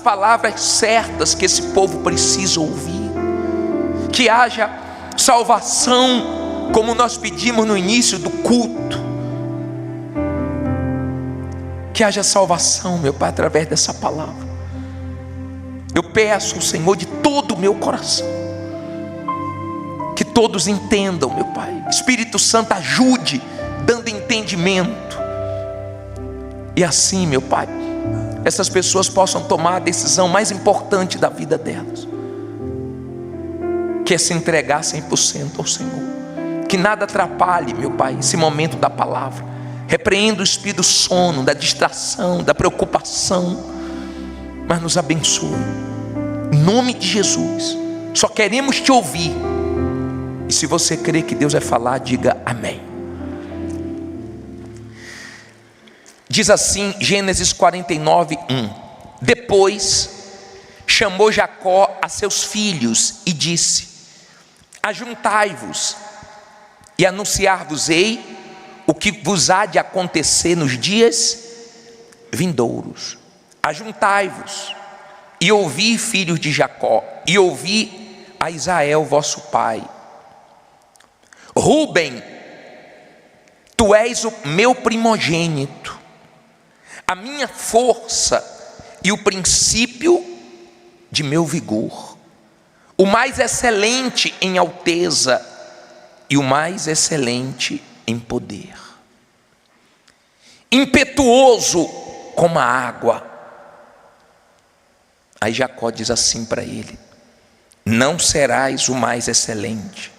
palavras certas que esse povo precisa ouvir. Que haja salvação, como nós pedimos no início do culto. Que haja salvação, meu Pai, através dessa palavra. Eu peço ao Senhor de todo o meu coração, que todos entendam, meu Pai. Espírito Santo, ajude, dando entendimento. E assim, meu Pai, essas pessoas possam tomar a decisão mais importante da vida delas, que é se entregar 100% ao Senhor. Que nada atrapalhe, meu Pai, esse momento da palavra. Repreenda o espírito do sono, da distração, da preocupação, mas nos abençoe, em nome de Jesus. Só queremos te ouvir. E se você crê que Deus vai falar, diga amém. Diz assim, Gênesis 49:1. Depois chamou Jacó a seus filhos e disse: ajuntai-vos e anunciar-vos-ei o que vos há de acontecer nos dias vindouros. Ajuntai-vos e ouvi, filhos de Jacó, e ouvi a Israel vosso pai. Rúben, tu és o meu primogênito, a minha força e o princípio de meu vigor, o mais excelente em alteza e o mais excelente em poder, impetuoso como a água. Aí Jacó diz assim para ele: não serás o mais excelente,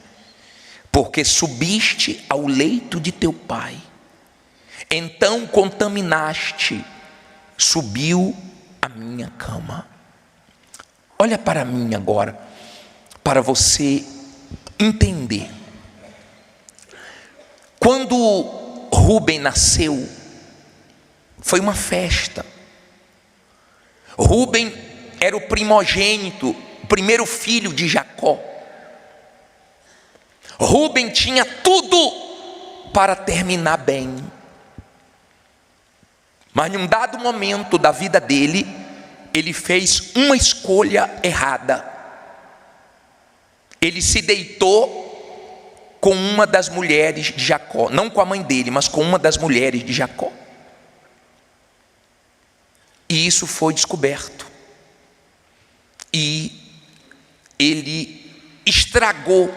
porque subiste ao leito de teu pai, então contaminaste, subiu a minha cama. Olha para mim agora, para você entender. Quando Rúben nasceu, foi uma festa. Rúben era o primogênito, o primeiro filho de Jacó. Rúben tinha tudo para terminar bem, mas num dado momento da vida dele, ele fez uma escolha errada. Ele se deitou com uma das mulheres de Jacó, não com a mãe dele, mas com uma das mulheres de Jacó. E isso foi descoberto. E ele estragou,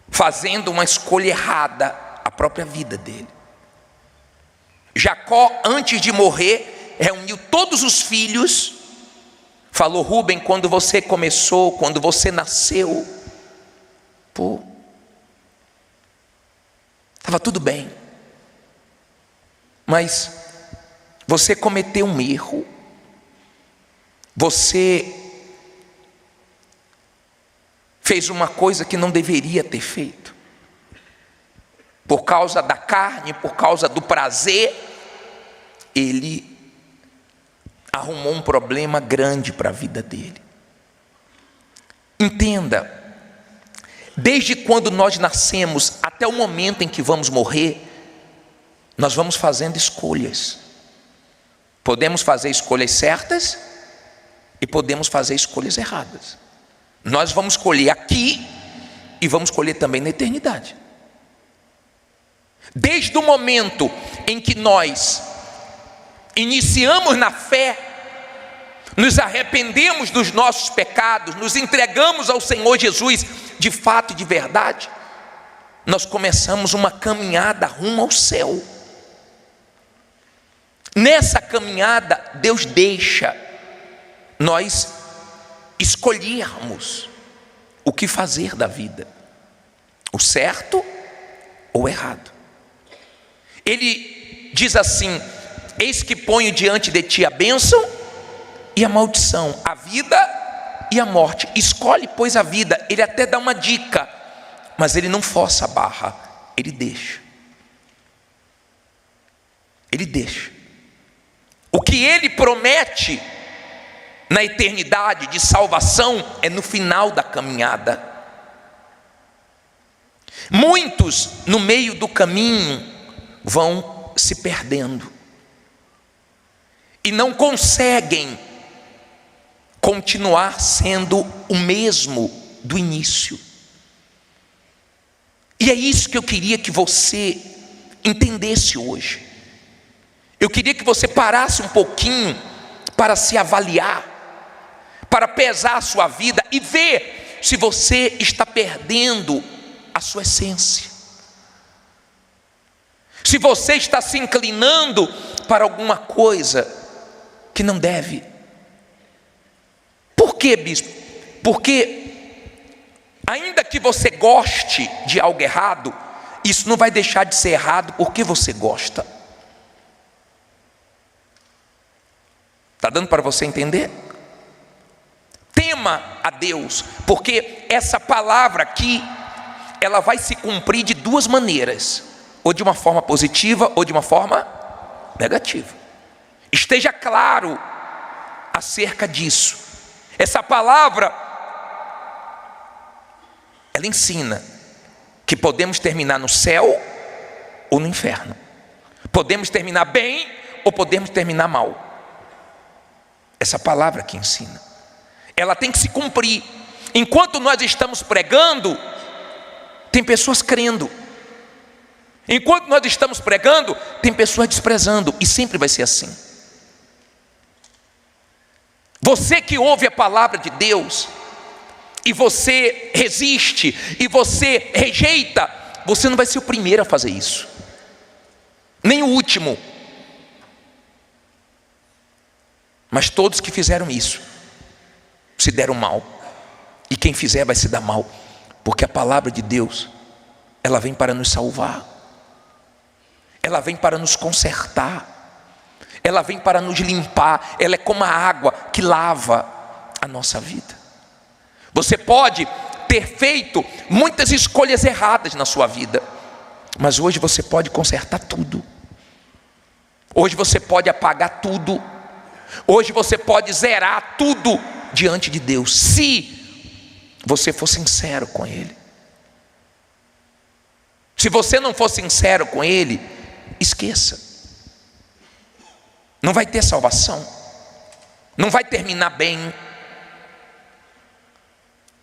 fazendo uma escolha errada, a própria vida dele. Jacó, antes de morrer, reuniu todos os filhos, falou: Rúben, quando você começou, quando você nasceu, estava tudo bem, mas você cometeu um erro, você fez uma coisa que não deveria ter feito, por causa da carne, por causa do prazer. Ele arrumou um problema grande para a vida dele. Entenda, desde quando nós nascemos até o momento em que vamos morrer, nós vamos fazendo escolhas. Podemos fazer escolhas certas e podemos fazer escolhas erradas. Nós vamos escolher aqui e vamos escolher também na eternidade. Desde o momento em que nós iniciamos na fé, nos arrependemos dos nossos pecados, nos entregamos ao Senhor Jesus de fato e de verdade, nós começamos uma caminhada rumo ao céu. Nessa caminhada, Deus deixa nós escolhermos o que fazer da vida, o certo ou o errado. Ele diz assim: eis que ponho diante de ti a bênção e a maldição, a vida e a morte. Escolhe, pois, a vida. Ele até dá uma dica, mas ele não força a barra, ele deixa. Ele deixa. O que ele promete na eternidade de salvação é no final da caminhada. Muitos no meio do caminho vão se perdendo e não conseguem continuar sendo o mesmo do início. E é isso que eu queria que você entendesse hoje. Eu queria que você parasse um pouquinho para se avaliar, para pesar a sua vida e ver se você está perdendo a sua essência, se você está se inclinando para alguma coisa que não deve. Por quê, bispo? Porque ainda que você goste de algo errado, isso não vai deixar de ser errado porque você gosta. Está dando para você entender? Tema a Deus, porque essa palavra aqui, ela vai se cumprir de duas maneiras, ou de uma forma positiva ou de uma forma negativa. Esteja claro acerca disso. Essa palavra, ela ensina que podemos terminar no céu ou no inferno. Podemos terminar bem ou podemos terminar mal. Essa palavra que ensina, ela tem que se cumprir. Enquanto nós estamos pregando, tem pessoas crendo. Enquanto nós estamos pregando, tem pessoas desprezando. E sempre vai ser assim. Você que ouve a palavra de Deus, e você resiste, e você rejeita, você não vai ser o primeiro a fazer isso, nem o último. Mas todos que fizeram isso se deram mal. E quem fizer vai se dar mal. Porque a palavra de Deus, ela vem para nos salvar. Ela vem para nos consertar. Ela vem para nos limpar. Ela é como a água que lava a nossa vida. Você pode ter feito muitas escolhas erradas na sua vida, mas hoje você pode consertar tudo. Hoje você pode apagar tudo. Hoje você pode zerar tudo diante de Deus, se você for sincero com Ele. Se você não for sincero com Ele, esqueça. Não vai ter salvação. Não vai terminar bem.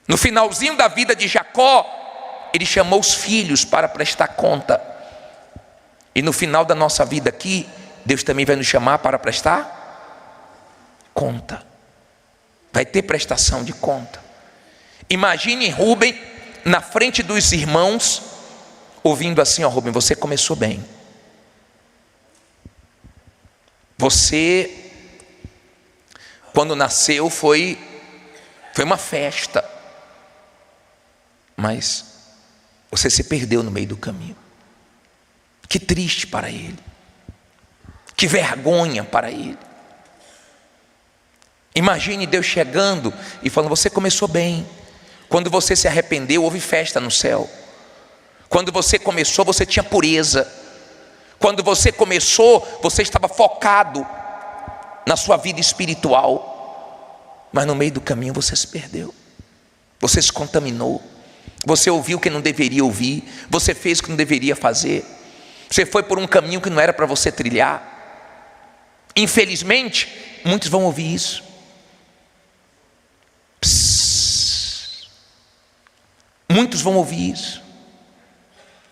No finalzinho da vida de Jacó, ele chamou os filhos para prestar conta. E no final da nossa vida aqui, Deus também vai nos chamar para prestar conta. Vai ter prestação de conta. Imagine Rubem na frente dos irmãos, ouvindo assim: ó, Rubem, você começou bem. Você, quando nasceu, foi uma festa. Mas você se perdeu no meio do caminho. Que triste para ele. Que vergonha para ele. Imagine Deus chegando e falando: você começou bem. Quando você se arrependeu, houve festa no céu. Quando você começou, você tinha pureza. Quando você começou, você estava focado na sua vida espiritual. Mas no meio do caminho você se perdeu. Você se contaminou. Você ouviu o que não deveria ouvir. Você fez o que não deveria fazer. Você foi por um caminho que não era para você trilhar. Infelizmente, muitos vão ouvir isso. Muitos vão ouvir isso.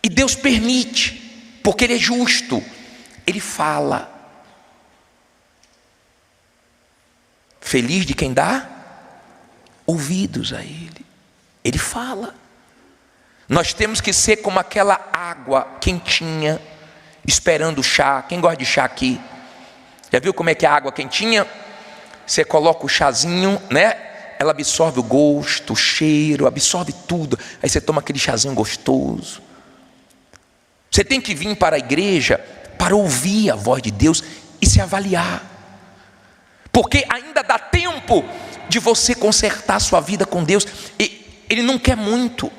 E Deus permite, porque Ele é justo. Ele fala. Feliz de quem dá ouvidos a Ele. Ele fala. Nós temos que ser como aquela água quentinha, esperando o chá. Quem gosta de chá aqui? Já viu como é que é a água quentinha? Você coloca o chazinho, né? Ela absorve o gosto, o cheiro, absorve tudo. Aí você toma aquele chazinho gostoso. Você tem que vir para a igreja para ouvir a voz de Deus e se avaliar. Porque ainda dá tempo de você consertar a sua vida com Deus. E Ele não quer muito.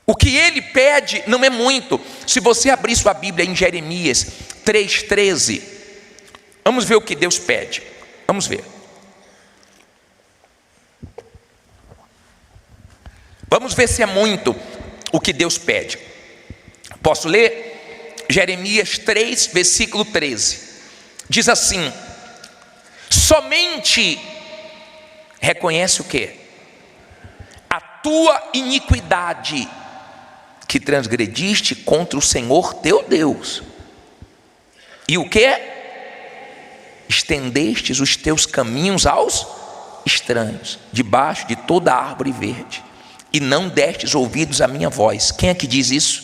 O que Ele pede não é muito. Se você abrir sua Bíblia em Jeremias 3,13, vamos ver o que Deus pede. Vamos ver. Vamos ver se é muito o que Deus pede. Posso ler? Jeremias 3, versículo 13. Diz assim: somente reconhece o quê? A tua iniquidade, que transgrediste contra o Senhor teu Deus. E o que? Estendestes os teus caminhos aos estranhos, debaixo de toda árvore verde, e não destes ouvidos à minha voz. Quem é que diz isso?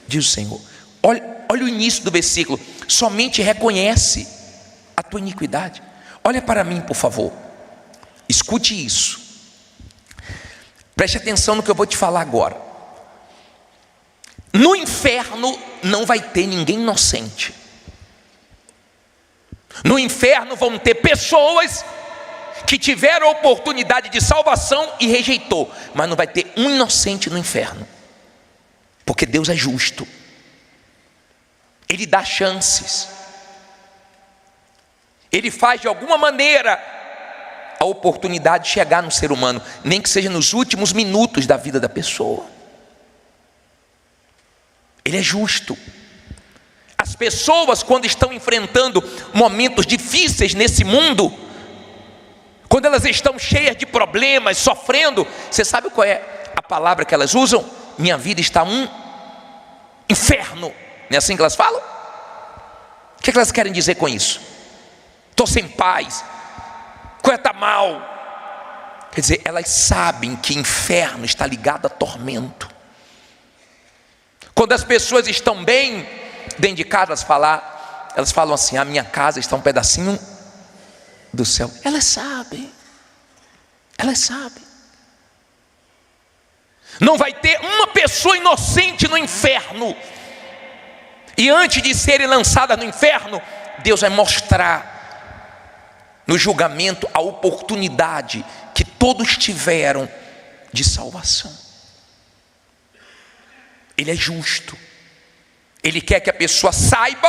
Diz o Senhor. Olha o início do versículo. Somente reconhece a tua iniquidade. Olha para mim, por favor. Escute isso. Preste atenção no que eu vou te falar agora. No inferno não vai ter ninguém inocente. No inferno vão ter pessoas que tiveram a oportunidade de salvação e rejeitou, mas não vai ter um inocente no inferno, porque Deus é justo. Ele dá chances. Ele faz de alguma maneira a oportunidade de chegar no ser humano, nem que seja nos últimos minutos da vida da pessoa. Ele é justo. As pessoas, quando estão enfrentando momentos difíceis nesse mundo, quando elas estão cheias de problemas, sofrendo, você sabe qual é a palavra que elas usam? Minha vida está um inferno. Não é assim que elas falam? O que elas querem dizer com isso? Estou sem paz, coisa está mal. Quer dizer, elas sabem que inferno está ligado a tormento. Quando as pessoas estão bem dentro de casa, elas falam assim: a minha casa está um pedacinho do céu. Elas sabem. Não vai ter uma pessoa inocente no inferno. E antes de serem lançadas no inferno, Deus vai mostrar no julgamento a oportunidade que todos tiveram de salvação. Ele é justo. Ele quer que a pessoa saiba,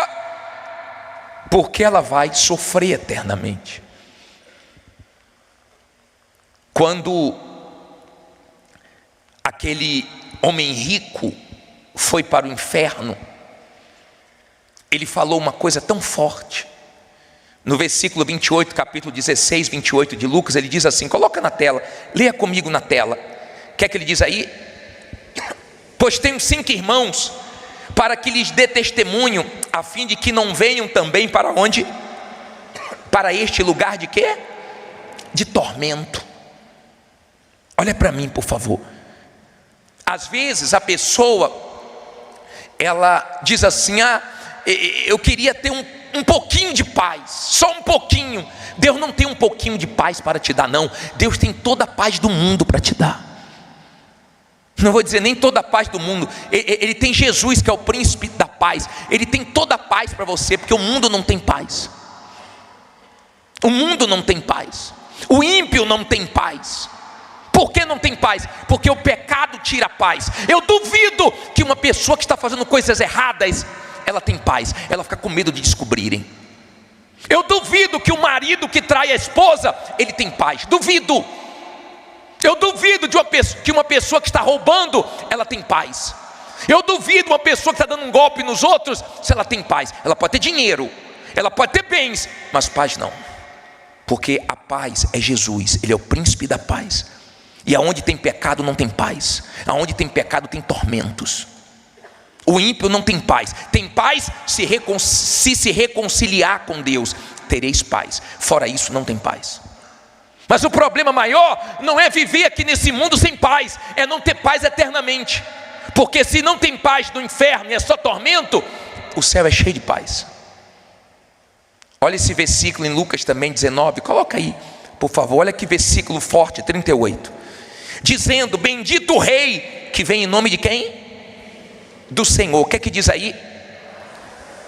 porque ela vai sofrer eternamente. Quando aquele homem rico foi para o inferno, ele falou uma coisa tão forte. No versículo 28, capítulo 16, 28 de Lucas, ele diz assim, coloca na tela, leia comigo na tela. O que é que ele diz aí? Pois tenho 5 irmãos, para que lhes dê testemunho, a fim de que não venham também para onde? Para este lugar de quê? De tormento. Olha para mim, por favor. Às vezes a pessoa, ela diz assim: eu queria ter um pouquinho de paz, só um pouquinho. Deus não tem um pouquinho de paz para te dar, não. Deus tem toda a paz do mundo para te dar. Não vou dizer nem toda a paz do mundo. Ele tem Jesus, que é o príncipe da paz. Ele tem toda a paz para você, porque o mundo não tem paz. O mundo não tem paz. O ímpio não tem paz. Por que não tem paz? Porque o pecado tira a paz. Eu duvido que uma pessoa que está fazendo coisas erradas, ela tem paz. Ela fica com medo de descobrirem. Eu duvido que o marido que trai a esposa, ele tem paz. Duvido. Eu duvido que uma pessoa que está roubando, ela tem paz. Eu duvido uma pessoa que está dando um golpe nos outros, se ela tem paz. Ela pode ter dinheiro, ela pode ter bens, mas paz não. Porque a paz é Jesus, Ele é o príncipe da paz. E aonde tem pecado não tem paz. Aonde tem pecado tem tormentos. O ímpio não tem paz. Tem paz se reconciliar com Deus, tereis paz. Fora isso não tem paz. Mas o problema maior não é viver aqui nesse mundo sem paz, é não ter paz eternamente. Porque se não tem paz no inferno e é só tormento, o céu é cheio de paz. Olha esse versículo em Lucas também 19, coloca aí, por favor. Olha que versículo forte, 38. Dizendo: bendito o rei que vem em nome de quem? Do Senhor. O que é que diz aí?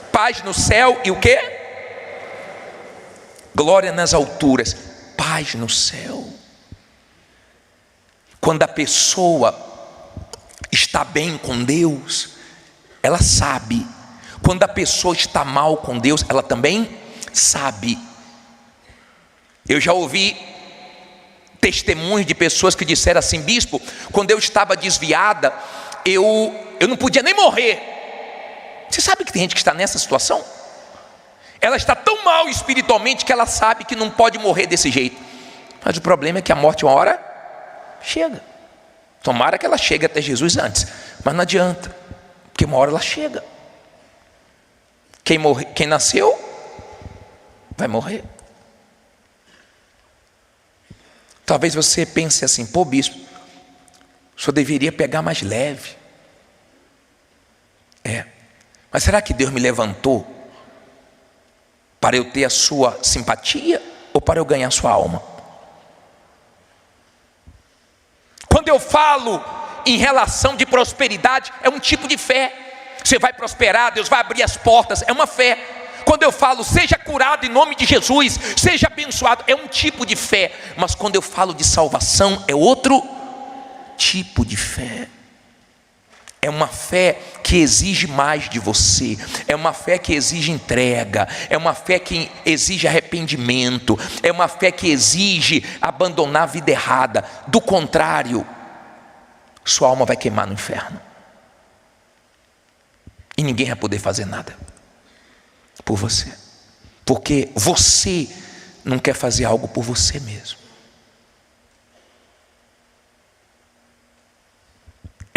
Paz no céu e o quê? Glória nas alturas. Paz no céu. Quando a pessoa está bem com Deus, ela sabe. Quando a pessoa está mal com Deus, ela também sabe. Eu já ouvi testemunhos de pessoas que disseram assim: bispo, quando eu estava desviada, eu não podia nem morrer. Você sabe que tem gente que está nessa situação? Ela está tão mal espiritualmente que ela sabe que não pode morrer desse jeito. Mas o problema é que a morte uma hora chega. Tomara que ela chegue até Jesus antes, mas não adianta, porque uma hora ela chega. Quem nasceu vai morrer. Talvez você pense assim: pô, bispo, o senhor deveria pegar mais leve. Mas será que Deus me levantou para eu ter a sua simpatia ou para eu ganhar a sua alma? Quando eu falo em relação de prosperidade, é um tipo de fé. Você vai prosperar, Deus vai abrir as portas, é uma fé. Quando eu falo, seja curado em nome de Jesus, seja abençoado, é um tipo de fé. Mas quando eu falo de salvação, é outro tipo de fé. É uma fé que exige mais de você, é uma fé que exige entrega, é uma fé que exige arrependimento, é uma fé que exige abandonar a vida errada. Do contrário, sua alma vai queimar no inferno. E ninguém vai poder fazer nada por você, porque você não quer fazer algo por você mesmo.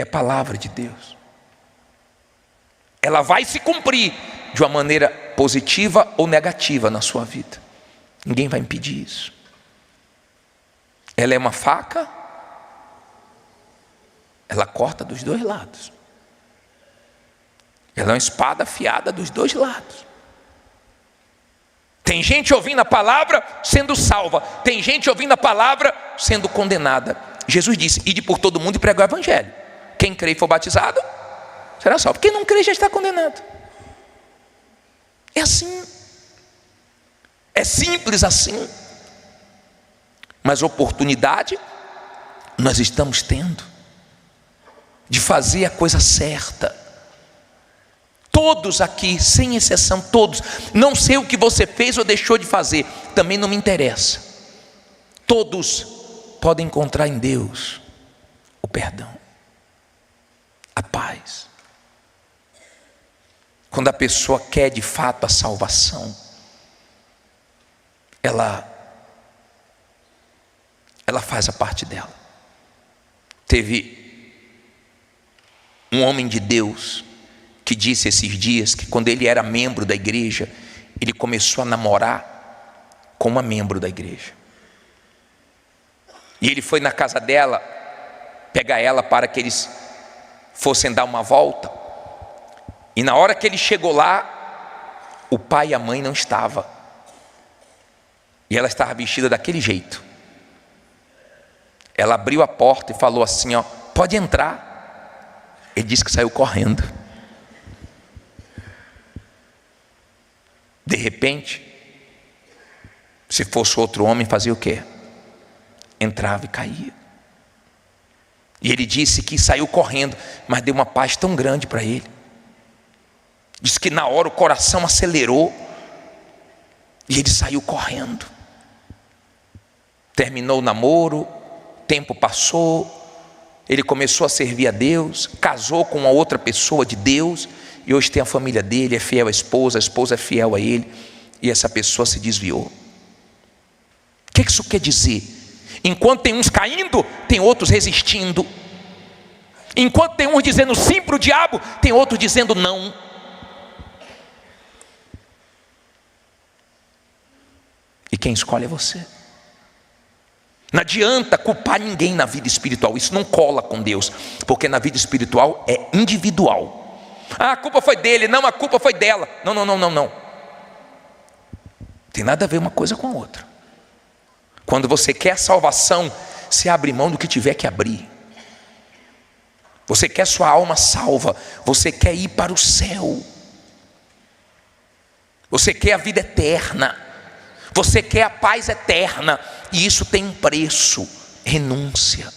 É palavra de Deus. Ela vai se cumprir de uma maneira positiva ou negativa na sua vida. Ninguém vai impedir isso. Ela é uma faca, ela corta dos dois lados. Ela é uma espada afiada dos dois lados. Tem gente ouvindo a palavra sendo salva, tem gente ouvindo a palavra sendo condenada. Jesus disse: ide por todo mundo e pregar o evangelho. Quem crê e for batizado será salvo. Quem não crê já está condenado. É assim. É simples assim. Mas oportunidade nós estamos tendo de fazer a coisa certa. Todos aqui, sem exceção, todos. Não sei o que você fez ou deixou de fazer, também não me interessa. Todos podem encontrar em Deus o perdão, a paz. Quando a pessoa quer de fato a salvação, ela faz a parte dela. Teve um homem de Deus que disse esses dias que quando ele era membro da igreja, ele começou a namorar com uma membro da igreja. E ele foi na casa dela, pegar ela para que eles fossem dar uma volta. E na hora que ele chegou lá, o pai e a mãe não estavam. E ela estava vestida daquele jeito. Ela abriu a porta e falou assim: ó, pode entrar. Ele disse que saiu correndo. De repente, se fosse outro homem, fazia o quê? Entrava e caía. E ele disse que saiu correndo, mas deu uma paz tão grande para ele. Diz que na hora o coração acelerou e ele saiu correndo. Terminou o namoro, tempo passou, ele começou a servir a Deus, casou com uma outra pessoa de Deus, e hoje tem a família dele, é fiel à esposa, a esposa é fiel a ele, e essa pessoa se desviou. O que isso quer dizer? Enquanto tem uns caindo, tem outros resistindo. Enquanto tem uns dizendo sim para o diabo, tem outros dizendo não. E quem escolhe é você. Não adianta culpar ninguém na vida espiritual, isso não cola com Deus, porque na vida espiritual é individual. Ah, a culpa foi dele, não, a culpa foi dela. Não. Tem nada a ver uma coisa com a outra. Quando você quer a salvação, você abre mão do que tiver que abrir. Você quer sua alma salva, você quer ir para o céu. Você quer a vida eterna. Você quer a paz eterna. E isso tem um preço, renúncia.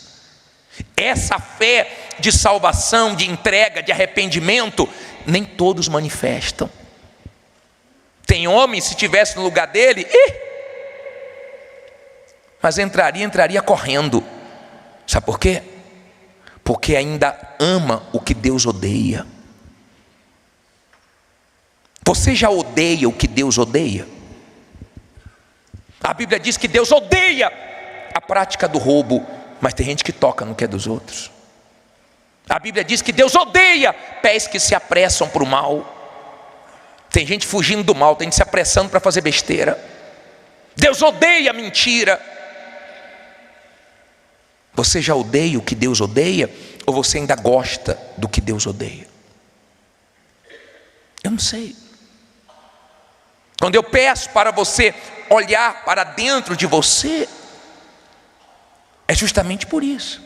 Essa fé de salvação, de entrega, de arrependimento, nem todos manifestam. Tem homem, se estivesse no lugar dele, mas entraria correndo. Sabe por quê? Porque ainda ama o que Deus odeia. Você já odeia o que Deus odeia? A Bíblia diz que Deus odeia a prática do roubo, mas tem gente que toca no que é dos outros. A Bíblia diz que Deus odeia pés que se apressam para o mal. Tem gente fugindo do mal, tem gente se apressando para fazer besteira. Deus odeia a mentira. Você já odeia o que Deus odeia? Ou você ainda gosta do que Deus odeia? Eu não sei. Quando eu peço para você olhar para dentro de você, é justamente por isso.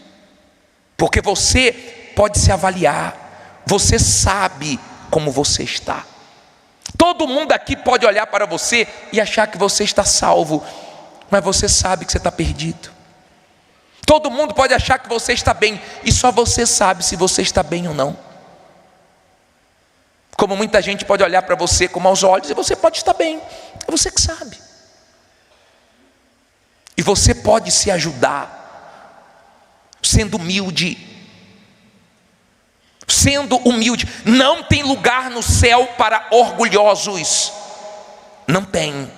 Porque você pode se avaliar. Você sabe como você está. Todo mundo aqui pode olhar para você e achar que você está salvo, mas você sabe que você está perdido. Todo mundo pode achar que você está bem, e só você sabe se você está bem ou não. Como muita gente pode olhar para você com maus olhos, e você pode estar bem, é você que sabe. E você pode se ajudar, sendo humilde. Sendo humilde. Não tem lugar no céu para orgulhosos. Não tem.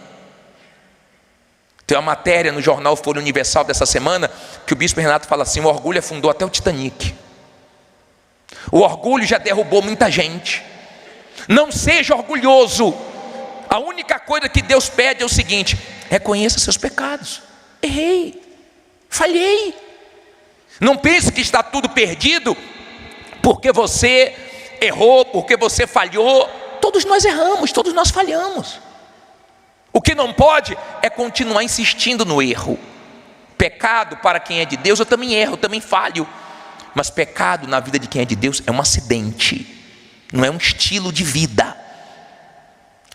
Tem uma matéria no jornal Folha Universal dessa semana, que o bispo Renato fala assim: o orgulho afundou até o Titanic. O orgulho já derrubou muita gente. Não seja orgulhoso. A única coisa que Deus pede é o seguinte: reconheça seus pecados. Errei, falhei. Não pense que está tudo perdido porque você errou, porque você falhou. Todos nós erramos, todos nós falhamos. O que não pode é continuar insistindo no erro. Pecado para quem é de Deus, eu também erro, eu também falho. Mas pecado na vida de quem é de Deus é um acidente, não é um estilo de vida.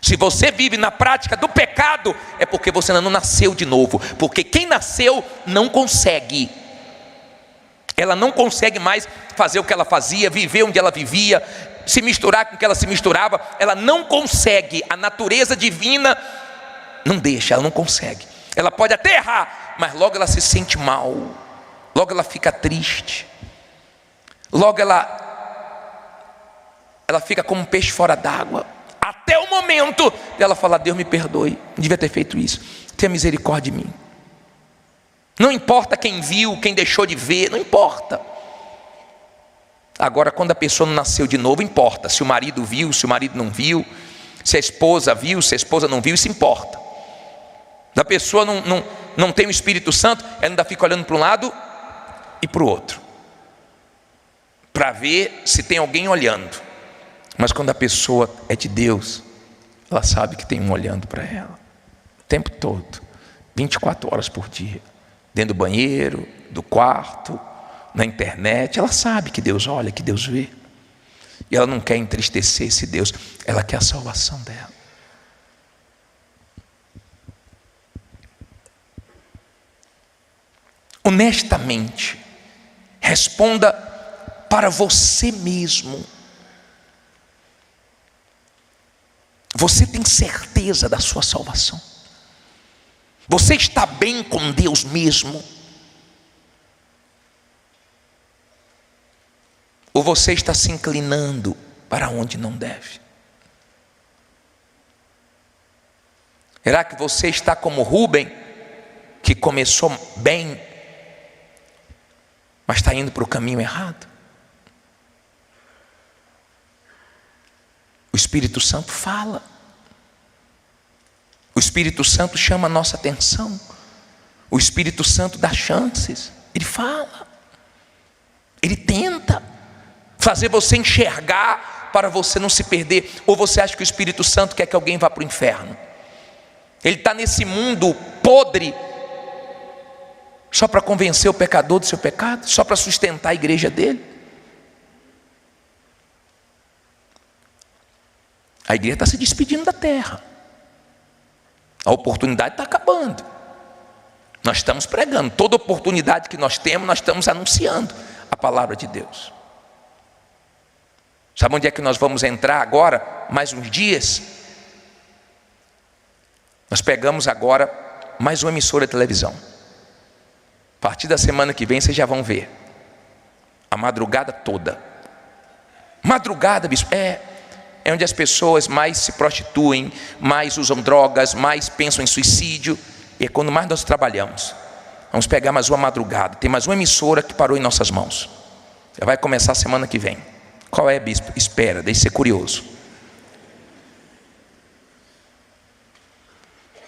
Se você vive na prática do pecado, é porque você ainda não nasceu de novo. Porque quem nasceu não consegue. Ela não consegue mais fazer o que ela fazia, viver onde ela vivia, se misturar com o que ela se misturava. Ela não consegue. A natureza divina não deixa, ela não consegue. Ela pode até errar, mas logo ela se sente mal, logo ela fica triste, logo ela fica como um peixe fora d'água, até o momento dela falar: Deus me perdoe, não devia ter feito isso, tenha misericórdia de mim. Não importa quem viu, quem deixou de ver, não importa. Agora, quando a pessoa não nasceu de novo, importa. Se o marido viu, se o marido não viu, se a esposa viu, se a esposa não viu, isso importa. A pessoa não tem o Espírito Santo, ela ainda fica olhando para um lado e para o outro, para ver se tem alguém olhando. Mas quando a pessoa é de Deus, ela sabe que tem um olhando para ela, o tempo todo, 24 horas por dia. Dentro do banheiro, do quarto, na internet, ela sabe que Deus olha, que Deus vê. E ela não quer entristecer esse Deus, ela quer a salvação dela. Honestamente, responda para você mesmo. Você tem certeza da sua salvação? Você está bem com Deus mesmo? Ou você está se inclinando para onde não deve? Será que você está como Rúben, que começou bem, mas está indo para o caminho errado? O Espírito Santo fala. O Espírito Santo chama a nossa atenção. O Espírito Santo dá chances. Ele fala. Ele tenta fazer você enxergar para você não se perder. Ou você acha que o Espírito Santo quer que alguém vá para o inferno? Ele está nesse mundo podre só para convencer o pecador do seu pecado? Só para sustentar a igreja dele? A igreja está se despedindo da terra. A oportunidade está acabando. Nós estamos pregando. Toda oportunidade que nós temos, nós estamos anunciando a palavra de Deus. Sabe onde é que nós vamos entrar agora? Mais uns dias. Nós pegamos agora mais uma emissora de televisão. A partir da semana que vem vocês já vão ver. A madrugada toda. Madrugada, bispo. é onde as pessoas mais se prostituem, mais usam drogas, mais pensam em suicídio. E é quando mais nós trabalhamos. Vamos pegar mais uma madrugada. Tem mais uma emissora que parou em nossas mãos. Já vai começar semana que vem. Qual é, bispo? Espera, deixe ser curioso.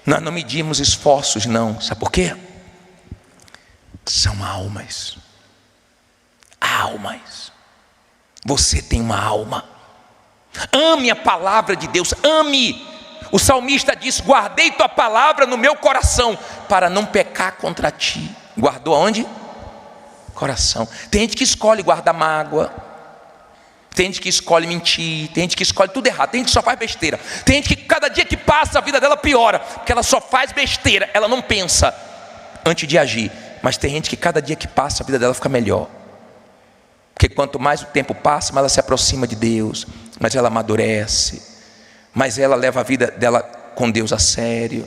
Nós não medimos esforços, não. Sabe por quê? São almas. Almas. Você tem uma alma. Ame a palavra de Deus, ame. O salmista diz: guardei tua palavra no meu coração, para não pecar contra ti. Guardou aonde? Coração. Tem gente que escolhe guardar mágoa, tem gente que escolhe mentir, tem gente que escolhe tudo errado, tem gente que só faz besteira, tem gente que cada dia que passa a vida dela piora, porque ela só faz besteira, ela não pensa antes de agir. Mas tem gente que cada dia que passa a vida dela fica melhor, porque quanto mais o tempo passa, mais ela se aproxima de Deus, mais ela amadurece, mais ela leva a vida dela com Deus a sério.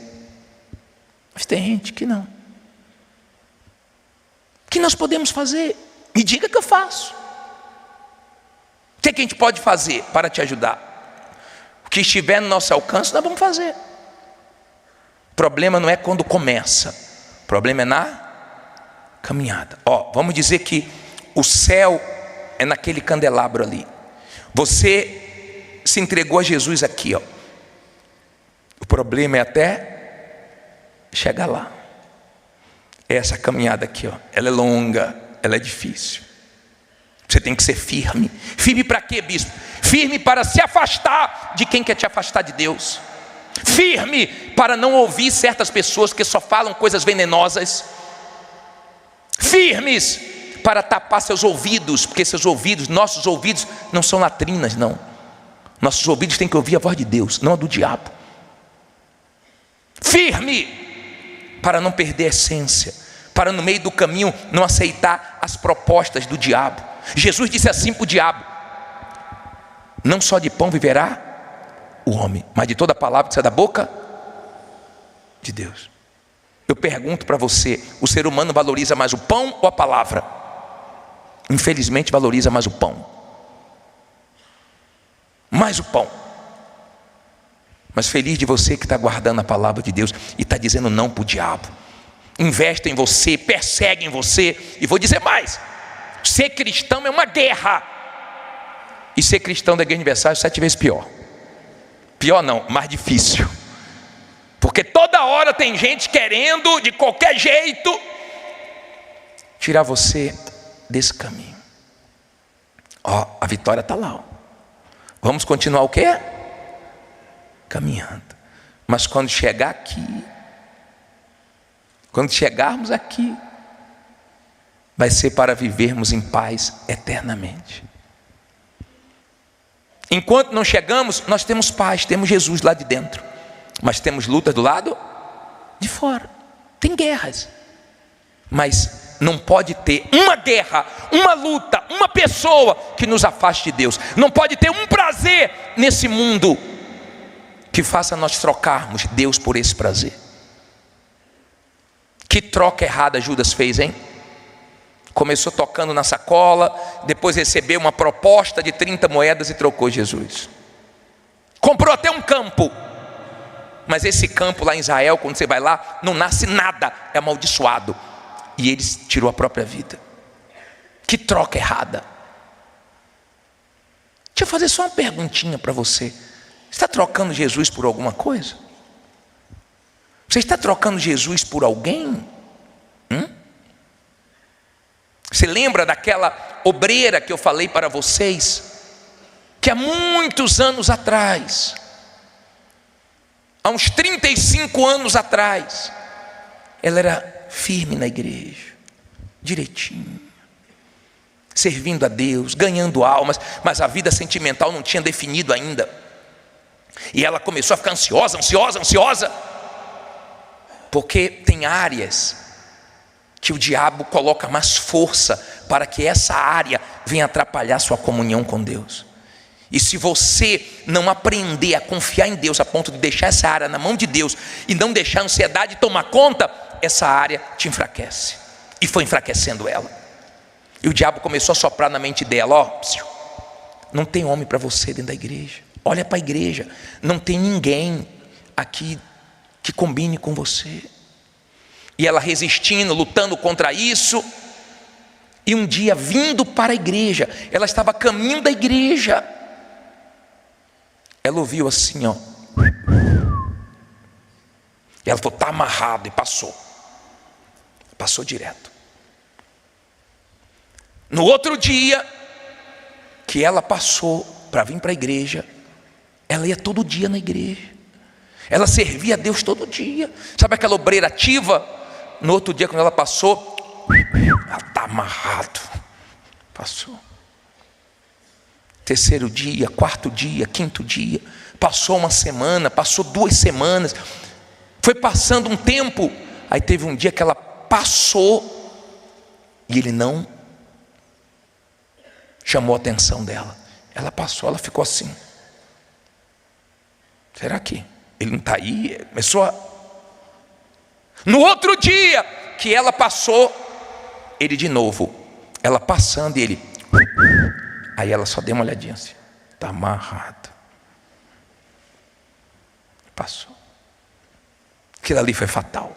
Mas tem gente que não. O que nós podemos fazer? Me diga que eu faço. O que a gente pode fazer para te ajudar? O que estiver no nosso alcance, nós vamos fazer. O problema não é quando começa, o problema é na caminhada. Vamos dizer que o céu é naquele candelabro ali. Você se entregou a Jesus aqui, O problema é até chegar lá. Essa caminhada aqui, ela é longa, ela é difícil. Você tem que ser firme. Firme para quê, bispo? Firme para se afastar de quem quer te afastar de Deus. Firme para não ouvir certas pessoas que só falam coisas venenosas. Firmes para tapar seus ouvidos, porque seus ouvidos, nossos ouvidos não são latrinas, não. Nossos ouvidos têm que ouvir a voz de Deus, não a do diabo. Firme para não perder a essência, para no meio do caminho não aceitar as propostas do diabo. Jesus disse assim para o diabo: não só de pão viverá o homem, mas de toda palavra que sai da boca de Deus. Eu pergunto para você: o ser humano valoriza mais o pão ou a palavra? Infelizmente valoriza mais o pão. Mais o pão. Mas feliz de você que está guardando a palavra de Deus e está dizendo não para o diabo. Investe em você, persegue em você. E vou dizer mais: ser cristão é uma guerra. E ser cristão da Igreja Universal é 7 vezes pior. Pior não, mais difícil. Porque toda hora tem gente querendo, de qualquer jeito, tirar você desse caminho. A vitória está lá. Vamos continuar o quê? Caminhando. Mas quando chegar aqui, quando chegarmos aqui, vai ser para vivermos em paz eternamente. Enquanto não chegamos, nós temos paz, temos Jesus lá de dentro, mas temos lutas do lado de fora. Tem guerras, mas não pode ter uma guerra, uma luta, uma pessoa que nos afaste de Deus. Não pode ter um prazer nesse mundo que faça nós trocarmos Deus por esse prazer. Que troca errada Judas fez, hein? Começou tocando na sacola, depois recebeu uma proposta de 30 moedas e trocou Jesus. Comprou até um campo, mas esse campo lá em Israel, quando você vai lá, não nasce nada, é amaldiçoado. E ele tirou a própria vida. Que troca errada. Deixa eu fazer só uma perguntinha para você. Você está trocando Jesus por alguma coisa? Você está trocando Jesus por alguém? Você lembra daquela obreira que eu falei para vocês? Que há muitos anos atrás, há uns 35 anos atrás, ela era firme na igreja, direitinho, servindo a Deus, ganhando almas, mas a vida sentimental não tinha definido ainda. E ela começou a ficar ansiosa, porque tem áreas que o diabo coloca mais força para que essa área venha atrapalhar sua comunhão com Deus. E se você não aprender a confiar em Deus a ponto de deixar essa área na mão de Deus e não deixar a ansiedade tomar conta, essa área te enfraquece. E foi enfraquecendo ela. E o diabo começou a soprar na mente dela: não tem homem para você dentro da igreja. Olha para a igreja, não tem ninguém aqui que combine com você. E ela resistindo, lutando contra isso. E um dia, vindo para a igreja, ela estava a caminho da igreja, ela ouviu assim, ó. E ela falou, está amarrado, e passou direto. No outro dia que ela passou para vir para a igreja, ela ia todo dia na igreja, ela servia a Deus todo dia. Sabe aquela obreira ativa? No outro dia, quando ela passou, ela está amarrado, passou. Terceiro dia, quarto dia, quinto dia, passou uma semana, passou 2 semanas, foi passando um tempo. Aí teve um dia que ela passou e ele não chamou a atenção dela. Ela passou, ela ficou assim, será que ele não está aí? Começou a... No outro dia que ela passou, ele de novo, ela passando e ele, aí ela só deu uma olhadinha assim, está amarrado, passou. Aquilo ali foi fatal.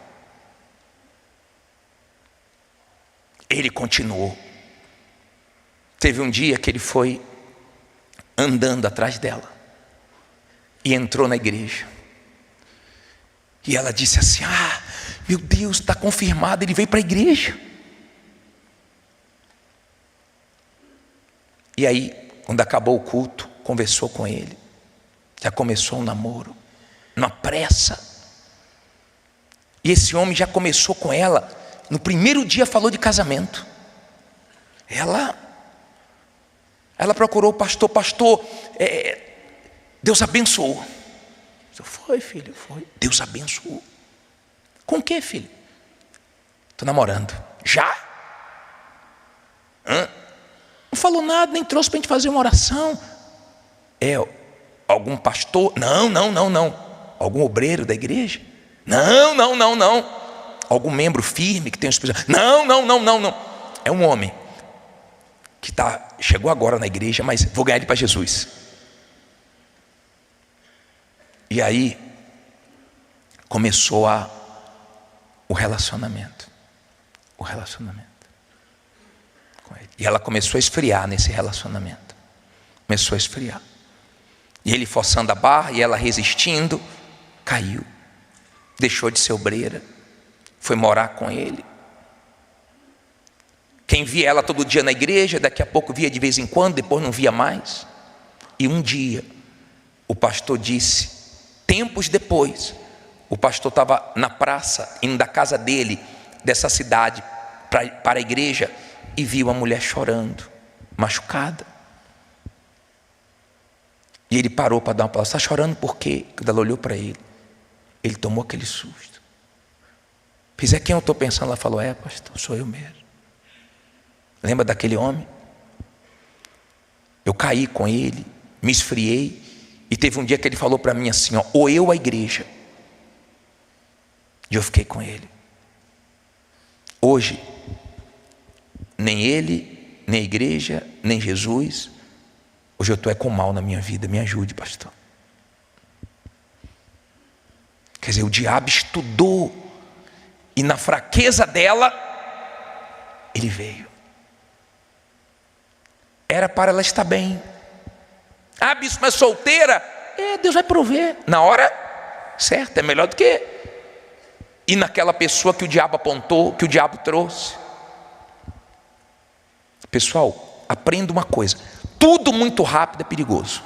Ele continuou. Teve um dia que ele foi andando atrás dela e entrou na igreja, e ela disse assim, meu Deus, está confirmado, ele veio para a igreja. E aí, quando acabou o culto, conversou com ele, já começou um namoro, numa pressa. E esse homem já começou com ela, no primeiro dia falou de casamento. Ela procurou o pastor, Deus abençoou. Foi, filho, foi. Deus abençoou. Com o que, filho? Estou namorando. Já? Não falou nada, nem trouxe para a gente fazer uma oração. Algum pastor? Não. Algum obreiro da igreja? Não. Algum membro firme que tem um espírito? Não. É um homem que chegou agora na igreja, mas vou ganhar ele para Jesus. E aí começou o relacionamento com ele. E ela começou a esfriar nesse relacionamento. Começou a esfriar. E ele forçando a barra e ela resistindo, caiu. Deixou de ser obreira, foi morar com ele. Quem via ela todo dia na igreja, daqui a pouco via de vez em quando, depois não via mais. E um dia, o pastor disse, tempos depois, o pastor estava na praça, indo da casa dele, dessa cidade, para a igreja, e viu uma mulher chorando, machucada. E ele parou para dar uma palavra, está chorando por quê? Quando ela olhou para ele, ele tomou aquele susto. Fiz, quem eu estou pensando? Ela falou, pastor, sou eu mesmo. Lembra daquele homem? Eu caí com ele, me esfriei, e teve um dia que ele falou para mim assim, ou eu ou a igreja. E eu fiquei com ele. Hoje, nem ele, nem a igreja, nem Jesus, hoje eu estou com mal na minha vida, me ajude, pastor. Quer dizer, o diabo estudou, e na fraqueza dela, ele veio. Era para ela estar bem. Bispo, mas solteira? Deus vai prover, na hora certa, é melhor do que ir naquela pessoa que o diabo apontou, que o diabo trouxe. Pessoal, aprenda uma coisa, tudo muito rápido é perigoso.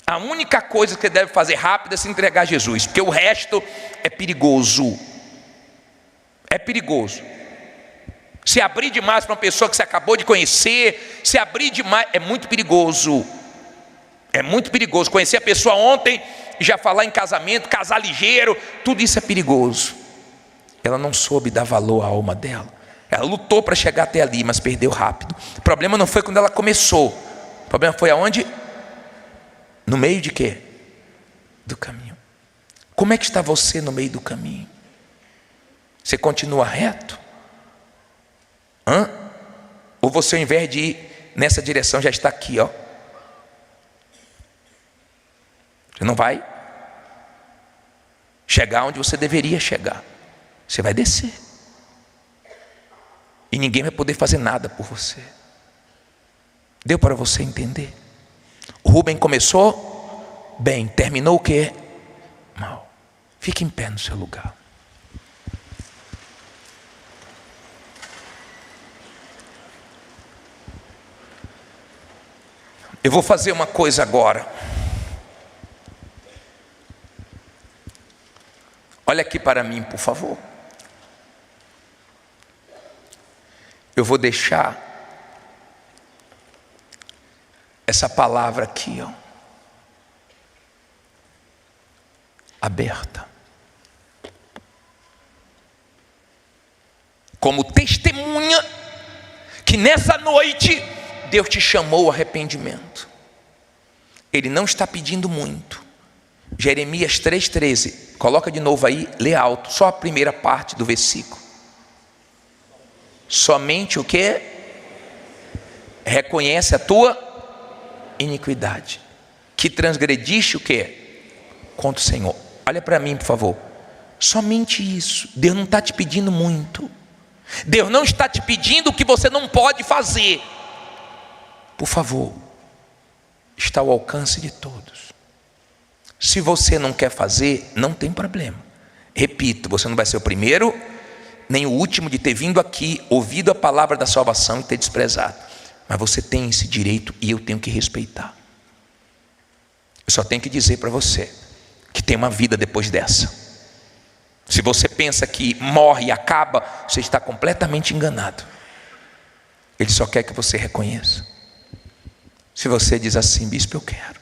A única coisa que você deve fazer rápido é se entregar a Jesus, porque o resto é perigoso. É perigoso. Se abrir demais para uma pessoa que você acabou de conhecer, se abrir demais, é muito perigoso. É muito perigoso. Conhecer a pessoa ontem e já falar em casamento, casar ligeiro, tudo isso é perigoso. Ela não soube dar valor à alma dela. Ela lutou para chegar até ali, mas perdeu rápido. O problema não foi quando ela começou. O problema foi aonde? No meio de quê? Do caminho. Como é que está você no meio do caminho? Você continua reto? Ou você, ao invés de ir nessa direção, já está aqui, Você não vai chegar onde você deveria chegar. Você vai descer. E ninguém vai poder fazer nada por você. Deu para você entender? O Rubem começou bem, terminou o quê? Mal. Fique em pé no seu lugar. Eu vou fazer uma coisa agora. Olha aqui para mim, por favor. Eu vou deixar essa palavra aqui, ó, aberta, como testemunha que nessa noite Deus te chamou ao arrependimento. Ele não está pedindo muito. Jeremias 3,13, coloca de novo aí, lê alto, só a primeira parte do versículo. Somente o que? Reconhece a tua iniquidade, que transgrediste o que? Contra o Senhor. Olha para mim, por favor. Somente isso. Deus não está te pedindo muito. Deus não está te pedindo o que você não pode fazer. Por favor, está ao alcance de todos. Se você não quer fazer, não tem problema. Repito, você não vai ser o primeiro nem o último de ter vindo aqui, ouvido a palavra da salvação e ter desprezado. Mas você tem esse direito e eu tenho que respeitar. Eu só tenho que dizer para você que tem uma vida depois dessa. Se você pensa que morre e acaba, você está completamente enganado. Ele só quer que você reconheça. Se você diz assim: bispo, eu quero.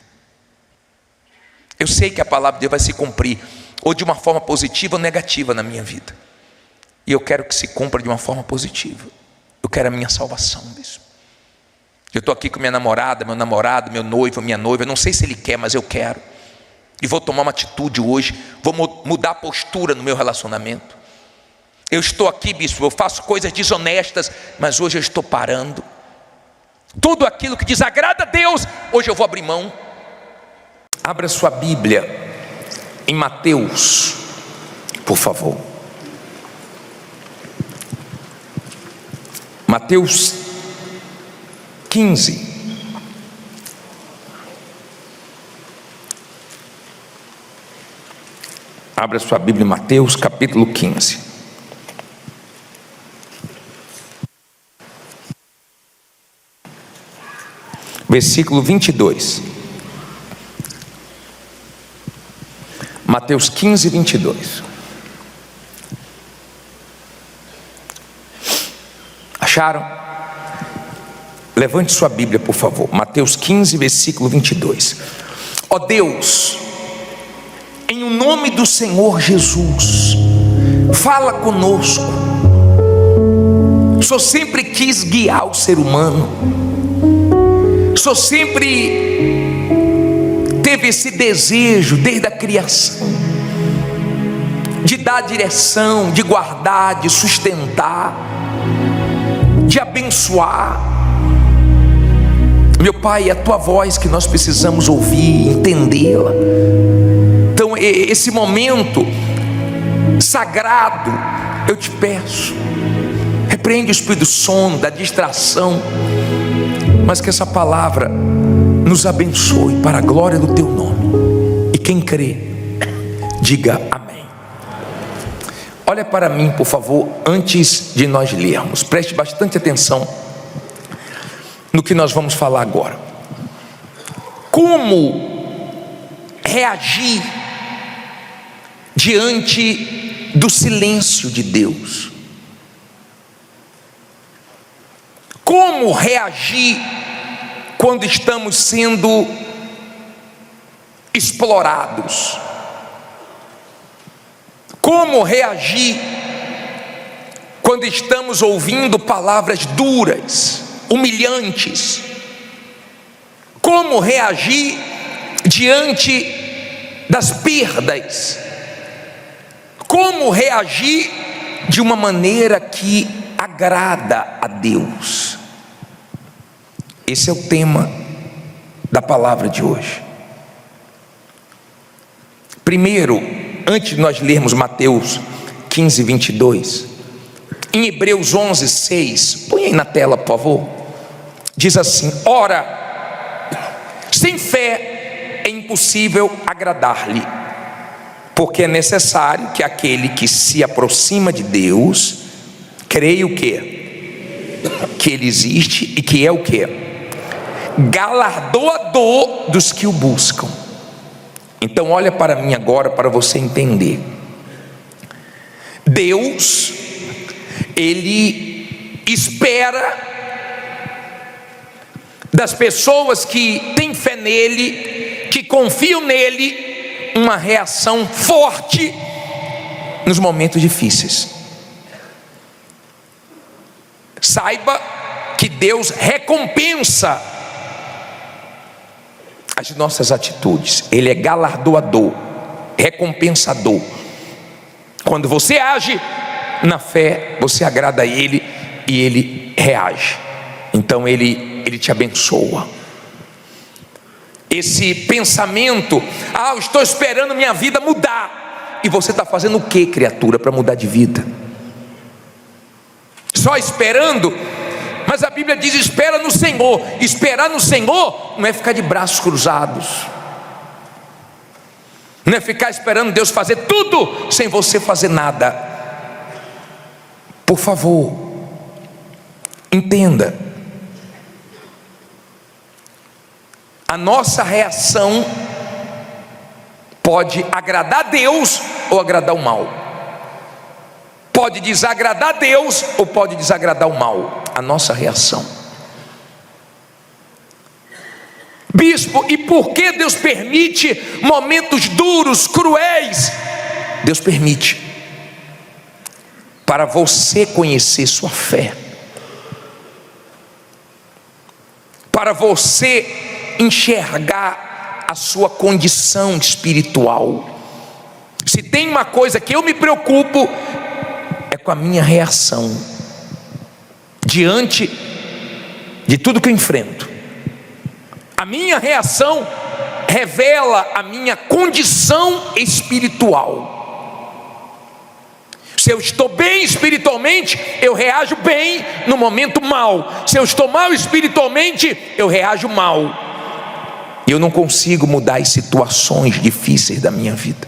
Eu sei que a palavra de Deus vai se cumprir, ou de uma forma positiva ou negativa na minha vida. E eu quero que se cumpra de uma forma positiva. Eu quero a minha salvação, bispo. Eu estou aqui com minha namorada, meu namorado, meu noivo, minha noiva. Eu não sei se ele quer, mas eu quero. E vou tomar uma atitude hoje. Vou mudar a postura no meu relacionamento. Eu estou aqui, bispo, eu faço coisas desonestas, mas hoje eu estou parando. Tudo aquilo que desagrada a Deus, hoje eu vou abrir mão. Abra sua Bíblia em Mateus, por favor. Mateus 15. Abra sua Bíblia em Mateus capítulo 15. Versículo 22. Mateus 15, 22. Acharam? Levante sua Bíblia, por favor. Mateus 15, versículo 22. Ó Deus, em o nome do Senhor Jesus, fala conosco. O Senhor sempre quis guiar o ser humano. O Senhor sempre teve esse desejo desde a criação de dar direção, de guardar, de sustentar, de abençoar. Meu Pai, é a tua voz que nós precisamos ouvir, entendê-la. Então esse momento sagrado, eu te peço, repreende o espírito do sono, da distração, mas que essa palavra nos abençoe para a glória do teu nome. E quem crê, diga amém. Olha para mim, por favor, antes de nós lermos. Preste bastante atenção no que nós vamos falar agora. Como reagir diante do silêncio de Deus? Como reagir quando estamos sendo explorados? Como reagir quando estamos ouvindo palavras duras, humilhantes? Como reagir diante das perdas? Como reagir de uma maneira que agrada a Deus? Esse é o tema da palavra de hoje. Primeiro, antes de nós lermos Mateus 15, 22, em Hebreus 11, 6, põe aí na tela, por favor. Diz assim: ora, sem fé é impossível agradar-lhe, porque é necessário que aquele que se aproxima de Deus creia o quê? Que Ele existe e que é o quê? Galardoador dos que o buscam. Então olha para mim agora, para você entender. Deus, Ele espera das pessoas que têm fé nele, que confiam nele, uma reação forte nos momentos difíceis. Saiba que Deus recompensa as nossas atitudes. Ele é galardoador, recompensador. Quando você age na fé, você agrada a Ele e Ele reage. Então Ele te abençoa. Esse pensamento: eu estou esperando minha vida mudar. E você está fazendo o que, criatura, para mudar de vida? Só esperando? Mas a Bíblia diz: espera no Senhor. Esperar no Senhor não é ficar de braços cruzados, não é ficar esperando Deus fazer tudo sem você fazer nada. Por favor, entenda, a nossa reação pode agradar a Deus ou agradar o mal, pode desagradar a Deus ou pode desagradar o mal. A nossa reação. Bispo, e por que Deus permite momentos duros, cruéis? Deus permite para você conhecer sua fé, para você enxergar a sua condição espiritual. Se tem uma coisa que eu me preocupo, é com a minha reação diante de tudo que eu enfrento. A minha reação revela a minha condição espiritual. Se eu estou bem espiritualmente, eu reajo bem no momento mal. Se eu estou mal espiritualmente, eu reajo mal. E eu não consigo mudar as situações difíceis da minha vida.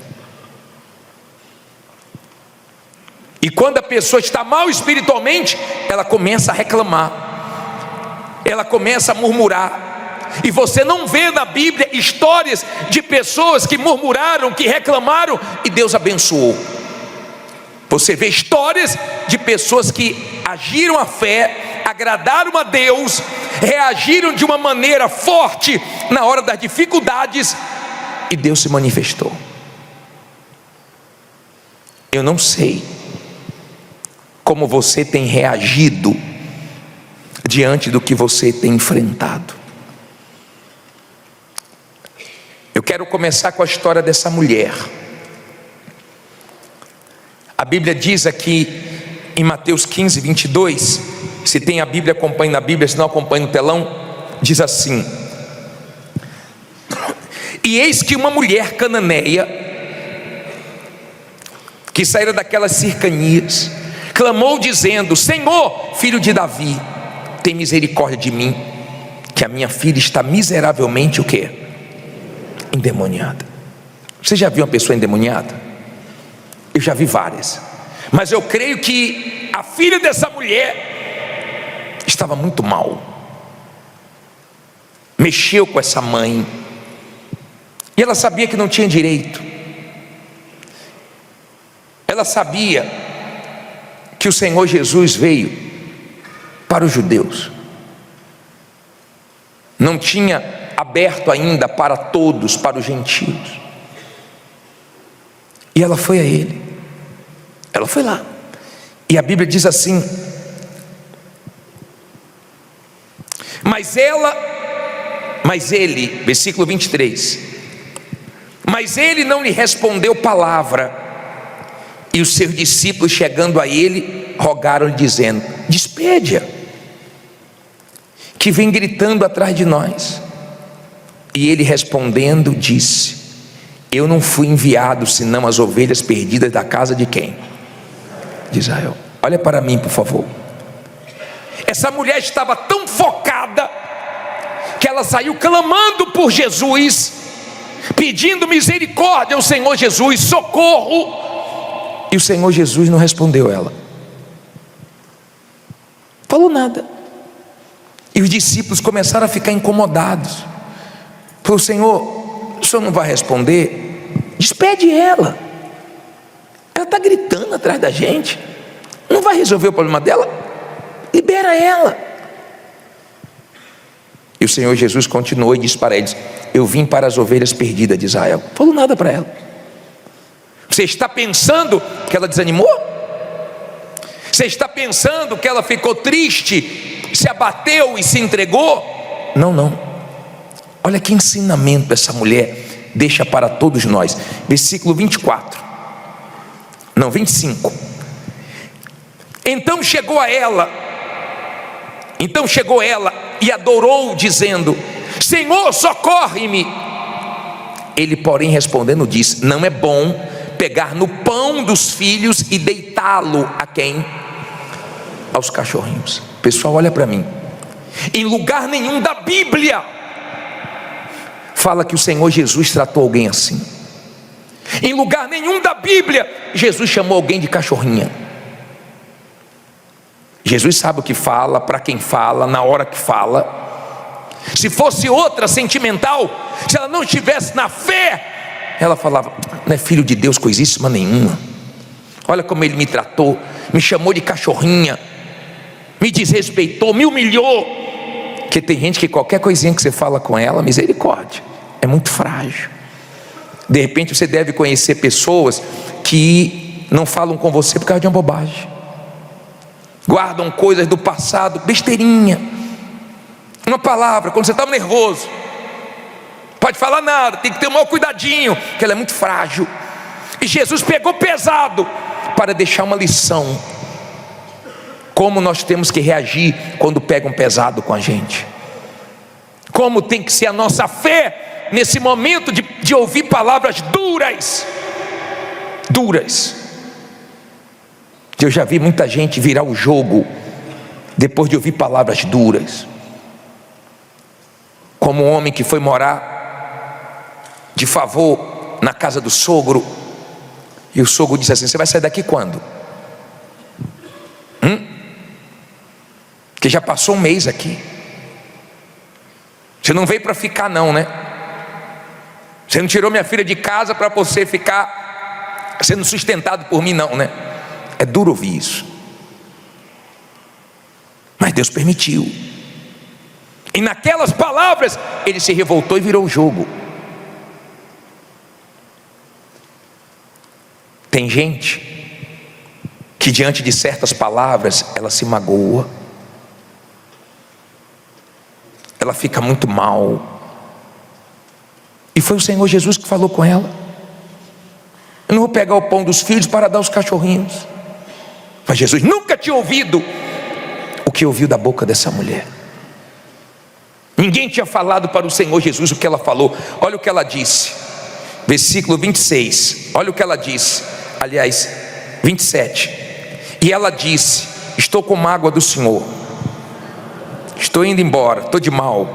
E quando a pessoa está mal espiritualmente, ela começa a reclamar, ela começa a murmurar. E você não vê na Bíblia histórias de pessoas que murmuraram, que reclamaram e Deus abençoou. Você vê histórias de pessoas que agiram a fé, agradaram a Deus, reagiram de uma maneira forte na hora das dificuldades e Deus se manifestou. Eu não sei como você tem reagido diante do que você tem enfrentado. Eu quero começar com a história dessa mulher. A Bíblia diz aqui em Mateus 15, 22, se tem a Bíblia, acompanhe na Bíblia, se não acompanhe no telão, diz assim: e eis que uma mulher cananeia, que saíra daquelas cercanias, clamou dizendo: Senhor, filho de Davi, tem misericórdia de mim, que a minha filha está miseravelmente o quê? Endemoniada. Você já viu uma pessoa endemoniada? Eu já vi várias, mas eu creio que a filha dessa mulher estava muito mal, mexeu com essa mãe, e ela sabia que não tinha direito, ela sabia que o Senhor Jesus veio para os judeus, não tinha aberto ainda para todos, para os gentios, e ela foi a Ele, ela foi lá, e a Bíblia diz assim: mas ele, versículo 23, mas ele não lhe respondeu palavra. E os seus discípulos, chegando a ele, rogaram-lhe dizendo: despede-a, que vem gritando atrás de nós. E ele respondendo disse: Eu não fui enviado senão as ovelhas perdidas da casa de quem? De Israel. Olha para mim, por favor. Essa mulher estava tão focada que ela saiu clamando por Jesus, pedindo misericórdia ao Senhor Jesus, socorro. E o Senhor Jesus não respondeu ela, falou nada. E os discípulos começaram a ficar incomodados. Falou: Senhor, o Senhor não vai responder? Despede ela. Ela está gritando atrás da gente. Não vai resolver o problema dela? Libera ela. E o Senhor Jesus continuou e disse para eles: eu vim para as ovelhas perdidas de Israel. Não falou nada para ela. Você está pensando que ela desanimou? Você está pensando que ela ficou triste, se abateu e se entregou? Não, não. Olha que ensinamento essa mulher deixa para todos nós. Versículo 24. Não, 25. Então chegou ela e adorou, dizendo: Senhor, socorre-me. Ele, porém, respondendo, disse: não é bom pegar no pão dos filhos e deitá-lo a quem? Aos cachorrinhos. Pessoal, olha para mim. Em lugar nenhum da Bíblia fala que o Senhor Jesus tratou alguém assim. Em lugar nenhum da Bíblia Jesus chamou alguém de cachorrinha. Jesus sabe o que fala, para quem fala, na hora que fala. Se fosse outra sentimental, se ela não estivesse na fé, ela falava: não é filho de Deus coisíssima nenhuma. Olha como ele me tratou, me chamou de cachorrinha, me desrespeitou, me humilhou. Porque tem gente que qualquer coisinha que você fala com ela, misericórdia, é muito frágil. De repente você deve conhecer pessoas que não falam com você por causa de uma bobagem, guardam coisas do passado, besteirinha, uma palavra, quando você está nervoso, pode falar nada, tem que ter um maior cuidadinho, porque ela é muito frágil. E Jesus pegou pesado para deixar uma lição, como nós temos que reagir quando pegam pesado com a gente, como tem que ser a nossa fé nesse momento de ouvir palavras duras. Eu já vi muita gente virar o jogo depois de ouvir palavras duras, como um homem que foi morar de favor na casa do sogro, e o sogro disse assim: você vai sair daqui quando? Que já passou um mês aqui, você não veio para ficar não, né? Você não tirou minha filha de casa para você ficar sendo sustentado por mim não, né? É duro ouvir isso, mas Deus permitiu. E naquelas palavras ele se revoltou e virou o jogo. Tem gente que diante de certas palavras ela se magoa, ela fica muito mal. E foi o Senhor Jesus que falou com ela: eu não vou pegar o pão dos filhos para dar aos cachorrinhos. Mas Jesus nunca tinha ouvido o que ouviu da boca dessa mulher. Ninguém tinha falado para o Senhor Jesus o que ela falou. Olha o que ela disse, versículo 26. Olha o que ela disse, aliás, 27. E ela disse: estou com mágoa do Senhor, estou indo embora, estou de mal,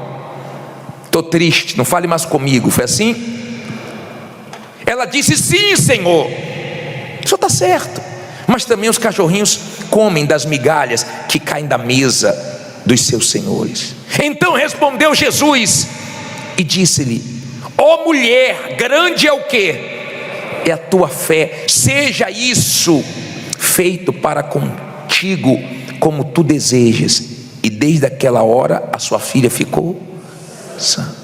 estou triste, não fale mais comigo. Foi assim? Ela disse: sim, Senhor, o Senhor está certo, mas também os cachorrinhos comem das migalhas que caem da mesa dos seus senhores. Então respondeu Jesus e disse-lhe: ó mulher, grande é o que? É a tua fé, seja isso feito para contigo como tu desejas. E desde aquela hora a sua filha ficou sã.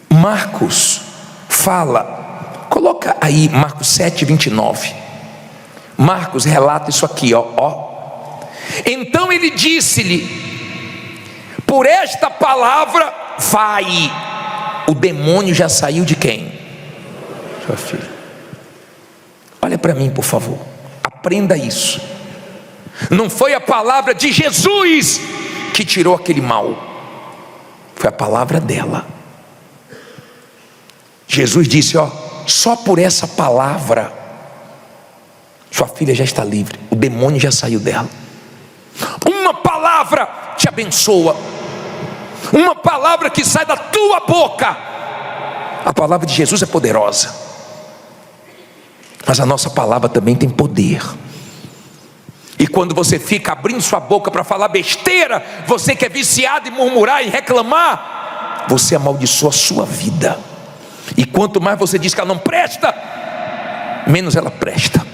Marcos fala, coloca aí Marcos 7:29. Marcos relata isso aqui, ó. Então ele disse-lhe: por esta palavra vai. O demônio já saiu de quem? Sua filha. Olha para mim, por favor, aprenda isso. Não foi a palavra de Jesus que tirou aquele mal, foi a palavra dela. Jesus disse: ó, só por essa palavra sua filha já está livre, o demônio já saiu dela. Uma palavra te abençoa, uma palavra que sai da tua boca. A palavra de Jesus é poderosa, mas a nossa palavra também tem poder. E quando você fica abrindo sua boca para falar besteira, você que é viciado em murmurar e reclamar, você amaldiçoa a sua vida. E quanto mais você diz que ela não presta, menos ela presta.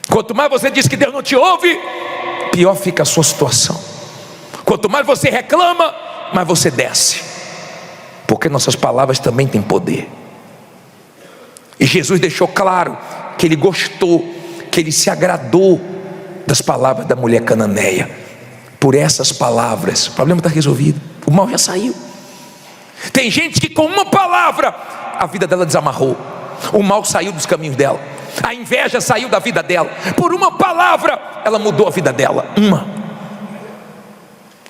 Quanto mais você diz que Deus não te ouve, pior fica a sua situação. Quanto mais você reclama, mais você desce, porque nossas palavras também têm poder. E Jesus deixou claro que Ele gostou, que Ele se agradou das palavras da mulher cananeia. Por essas palavras, o problema está resolvido, o mal já saiu. Tem gente que com uma palavra a vida dela desamarrou, o mal saiu dos caminhos dela, a inveja saiu da vida dela. Por uma palavra ela mudou a vida dela.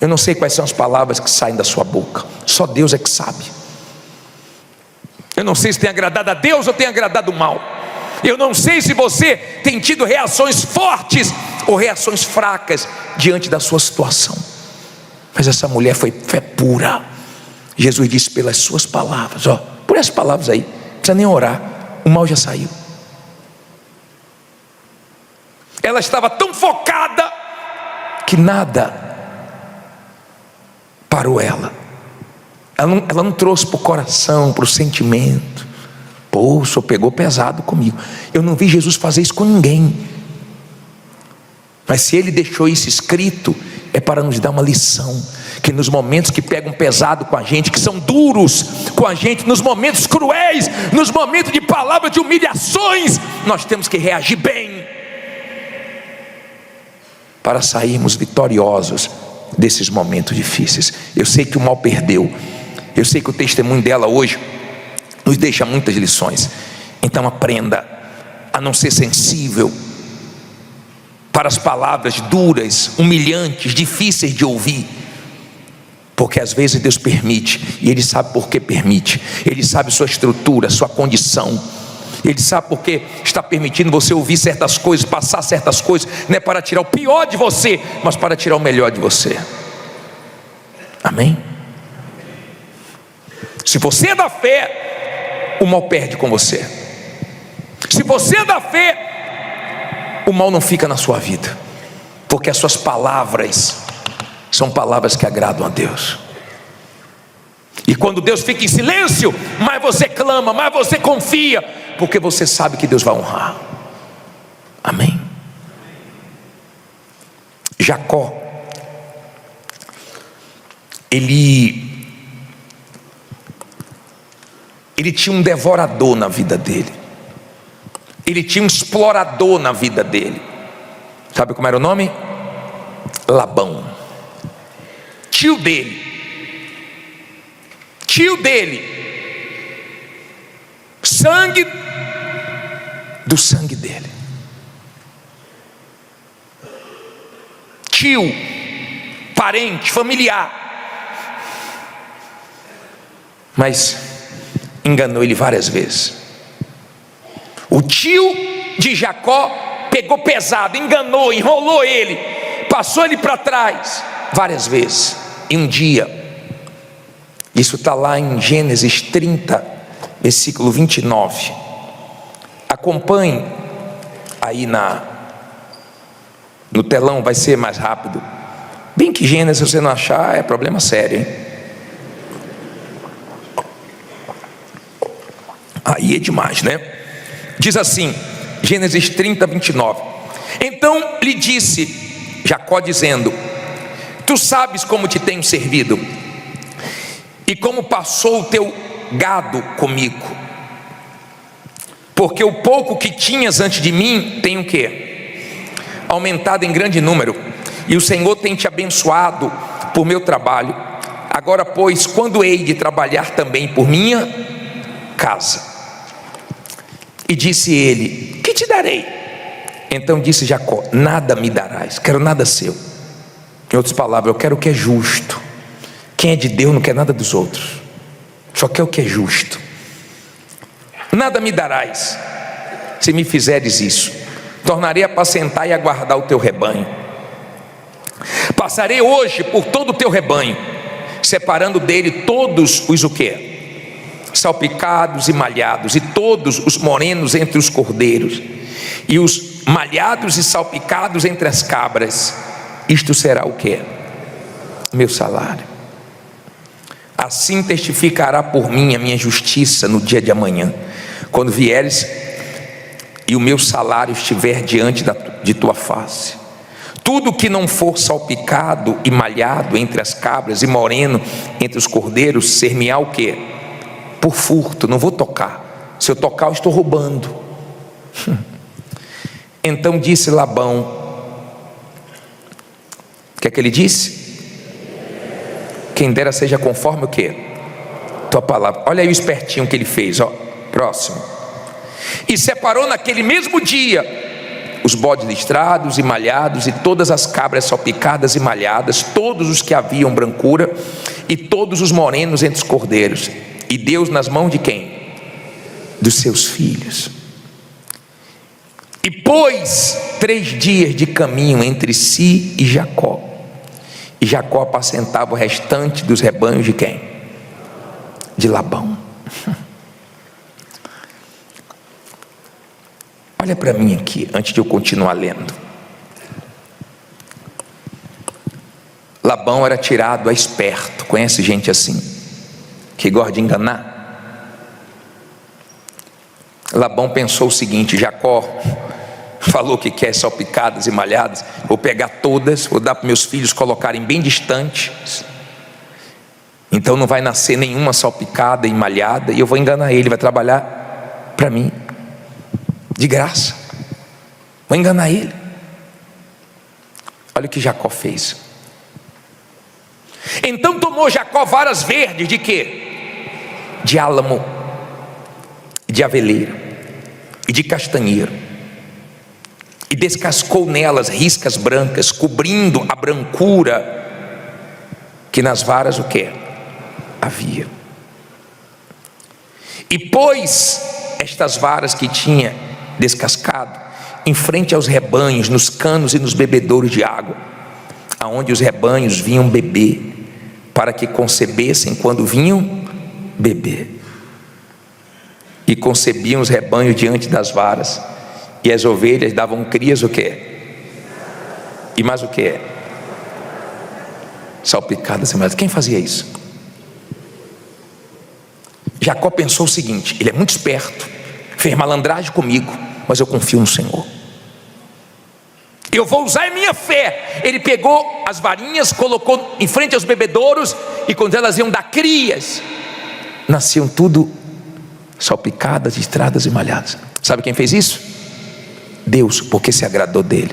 Eu não sei quais são as palavras que saem da sua boca, só Deus é que sabe. Eu não sei se tem agradado a Deus ou tem agradado o mal. Eu não sei se você tem tido reações fortes ou reações fracas diante da sua situação. Mas essa mulher foi fé pura. Jesus disse: pelas suas palavras, ó, por essas palavras aí, não precisa nem orar, o mal já saiu. Ela estava tão focada que nada parou ela. Ela não trouxe para o coração, para o sentimento. Pô, o senhor pegou pesado comigo. Eu não vi Jesus fazer isso com ninguém. Mas se Ele deixou isso escrito, é para nos dar uma lição. Que nos momentos que pegam pesado com a gente, que são duros com a gente, nos momentos cruéis, nos momentos de palavras de humilhações, nós temos que reagir bem, para sairmos vitoriosos desses momentos difíceis. Eu sei que o mal perdeu, eu sei que o testemunho dela hoje nos deixa muitas lições. Então aprenda a não ser sensível para as palavras duras, humilhantes, difíceis de ouvir, porque às vezes Deus permite, e Ele sabe por que permite. Ele sabe sua estrutura, sua condição. Ele sabe por que está permitindo você ouvir certas coisas, passar certas coisas. Não é para tirar o pior de você, mas para tirar o melhor de você. Amém? Se você é da fé, o mal perde com você. Se você é da fé, o mal não fica na sua vida, porque as suas palavras são palavras que agradam a Deus. E quando Deus fica em silêncio, mais você clama, mais você confia, porque você sabe que Deus vai honrar. Amém? Jacó, ele tinha um devorador na vida dele. Ele tinha um explorador na vida dele. Sabe como era o nome? Labão. Tio dele, sangue do sangue dele, tio, parente, familiar, mas enganou ele várias vezes. O tio de Jacó pegou pesado, enganou, enrolou ele, passou ele para trás várias vezes. E um dia, isso está lá em Gênesis 30, versículo 29. Acompanhe aí no telão, vai ser mais rápido. Bem que Gênesis, se você não achar, é problema sério, hein? Aí é demais, né? Diz assim, Gênesis 30, 29. Então lhe disse Jacó, dizendo: tu sabes como te tenho servido, e como passou o teu gado comigo, porque o pouco que tinhas antes de mim tem o quê? Aumentado em grande número, e o Senhor tem te abençoado por meu trabalho. Agora, pois, quando hei de trabalhar também por minha casa? E disse ele: que te darei? Então disse Jacó: nada me darás, quero nada seu. Em outras palavras, eu quero o que é justo. Quem é de Deus não quer nada dos outros, só quer o que é justo. nada me darás, se me fizeres isso. Tornarei a apacentar e a guardar o teu rebanho. Passarei hoje por todo o teu rebanho, separando dele todos os o quê? Salpicados e malhados, e todos os morenos entre os cordeiros, e os malhados e salpicados entre as cabras. Isto será o quê? Meu salário. Assim testificará por mim a minha justiça no dia de amanhã, quando vieres e o meu salário estiver diante de tua face. Tudo que não for salpicado e malhado entre as cabras e moreno entre os cordeiros, ser-me-á o quê? Por furto. Não vou tocar. Se eu tocar, eu estou roubando. Então disse Labão, o que é que ele disse? Quem dera seja conforme o quê? Tua palavra. Olha aí o espertinho que ele fez, ó. Próximo. E separou naquele mesmo dia os bodes listrados e malhados, e todas as cabras salpicadas e malhadas, todos os que haviam brancura, e todos os morenos entre os cordeiros, e deu nas mãos de quem? Dos seus filhos. E pôs 3 dias de caminho entre si e Jacó, e Jacó apacentava o restante dos rebanhos de quem? De Labão. Olha para mim aqui, antes de eu continuar lendo. Labão era tirado a esperto. Conhece gente assim, que gosta de enganar? Labão pensou o seguinte: Jacó falou que quer salpicadas e malhadas, vou pegar todas, vou dar para meus filhos colocarem bem distantes, então não vai nascer nenhuma salpicada e malhada, e eu vou enganar ele, vai trabalhar para mim de graça, vou enganar ele. Olha o que Jacó fez. Então tomou Jacó varas verdes de quê? De álamo, de aveleira e de castanheiro, e descascou nelas riscas brancas, cobrindo a brancura que nas varas o quê? Havia. E pôs estas varas que tinha descascado em frente aos rebanhos, nos canos e nos bebedouros de água, aonde os rebanhos vinham beber, para que concebessem quando vinham beber. E concebiam os rebanhos diante das varas, e as ovelhas davam crias o quê? E mais o quê? Salpicadas e malhadas. Quem fazia isso? Jacó pensou o seguinte: ele é muito esperto, fez malandragem comigo, mas eu confio no Senhor, eu vou usar a minha fé. Ele pegou as varinhas, colocou em frente aos bebedouros, e quando elas iam dar crias, nasciam tudo salpicadas, listradas e malhadas. Sabe quem fez isso? Deus, porque se agradou dele.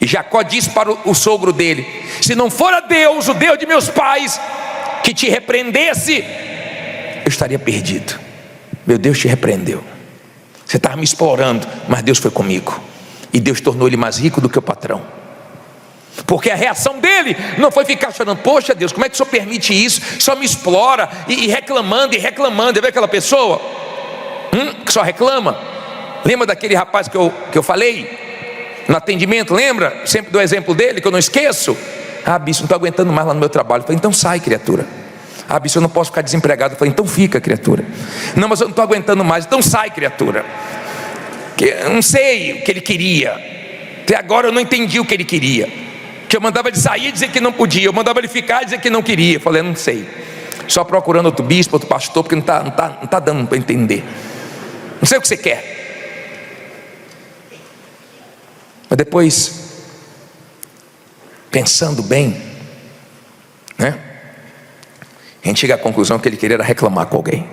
E Jacó disse para o sogro dele: se não fora Deus, o Deus de meus pais, que te repreendesse, eu estaria perdido. Meu Deus te repreendeu, você estava me explorando, mas Deus foi comigo, e Deus tornou ele mais rico do que o patrão. Porque a reação dele não foi ficar chorando: poxa Deus, como é que o Senhor permite isso? Só me explora, e reclamando, e reclamando. Vê aquela pessoa que só reclama. Lembra daquele rapaz que eu falei no atendimento? Lembra? Sempre do exemplo dele, que eu não esqueço. Ah, bicho, não estou aguentando mais lá no meu trabalho. Eu falei: então sai, criatura. Ah, bicho, eu não posso ficar desempregado. Eu falei: então fica, criatura. Não, mas eu não estou aguentando mais. Então sai, criatura. Que eu não sei o que ele queria, até agora eu não entendi o que ele queria. Que eu mandava ele sair e dizer que não podia, eu mandava ele ficar e dizer que não queria. Eu falei: eu não sei, só procurando outro bispo, outro pastor, porque não está dando para entender. Não sei o que você quer. Mas depois, pensando bem, né, a gente chega à conclusão que ele queria era reclamar com alguém.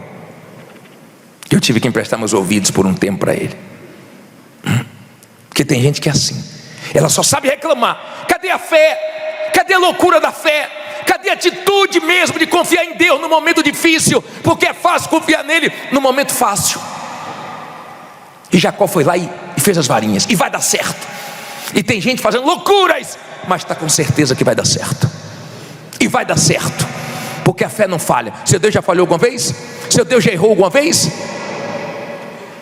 Eu tive que emprestar meus ouvidos por um tempo para ele. Porque tem gente que é assim, ela só sabe reclamar. Cadê a fé? Cadê a loucura da fé? Cadê a atitude mesmo de confiar em Deus no momento difícil? Porque é fácil confiar nele no momento fácil. E Jacó foi lá e fez as varinhas, e vai dar certo. E tem gente fazendo loucuras, mas está com certeza que vai dar certo. E vai dar certo, porque a fé não falha. Seu Deus já falhou alguma vez? Seu Deus já errou alguma vez?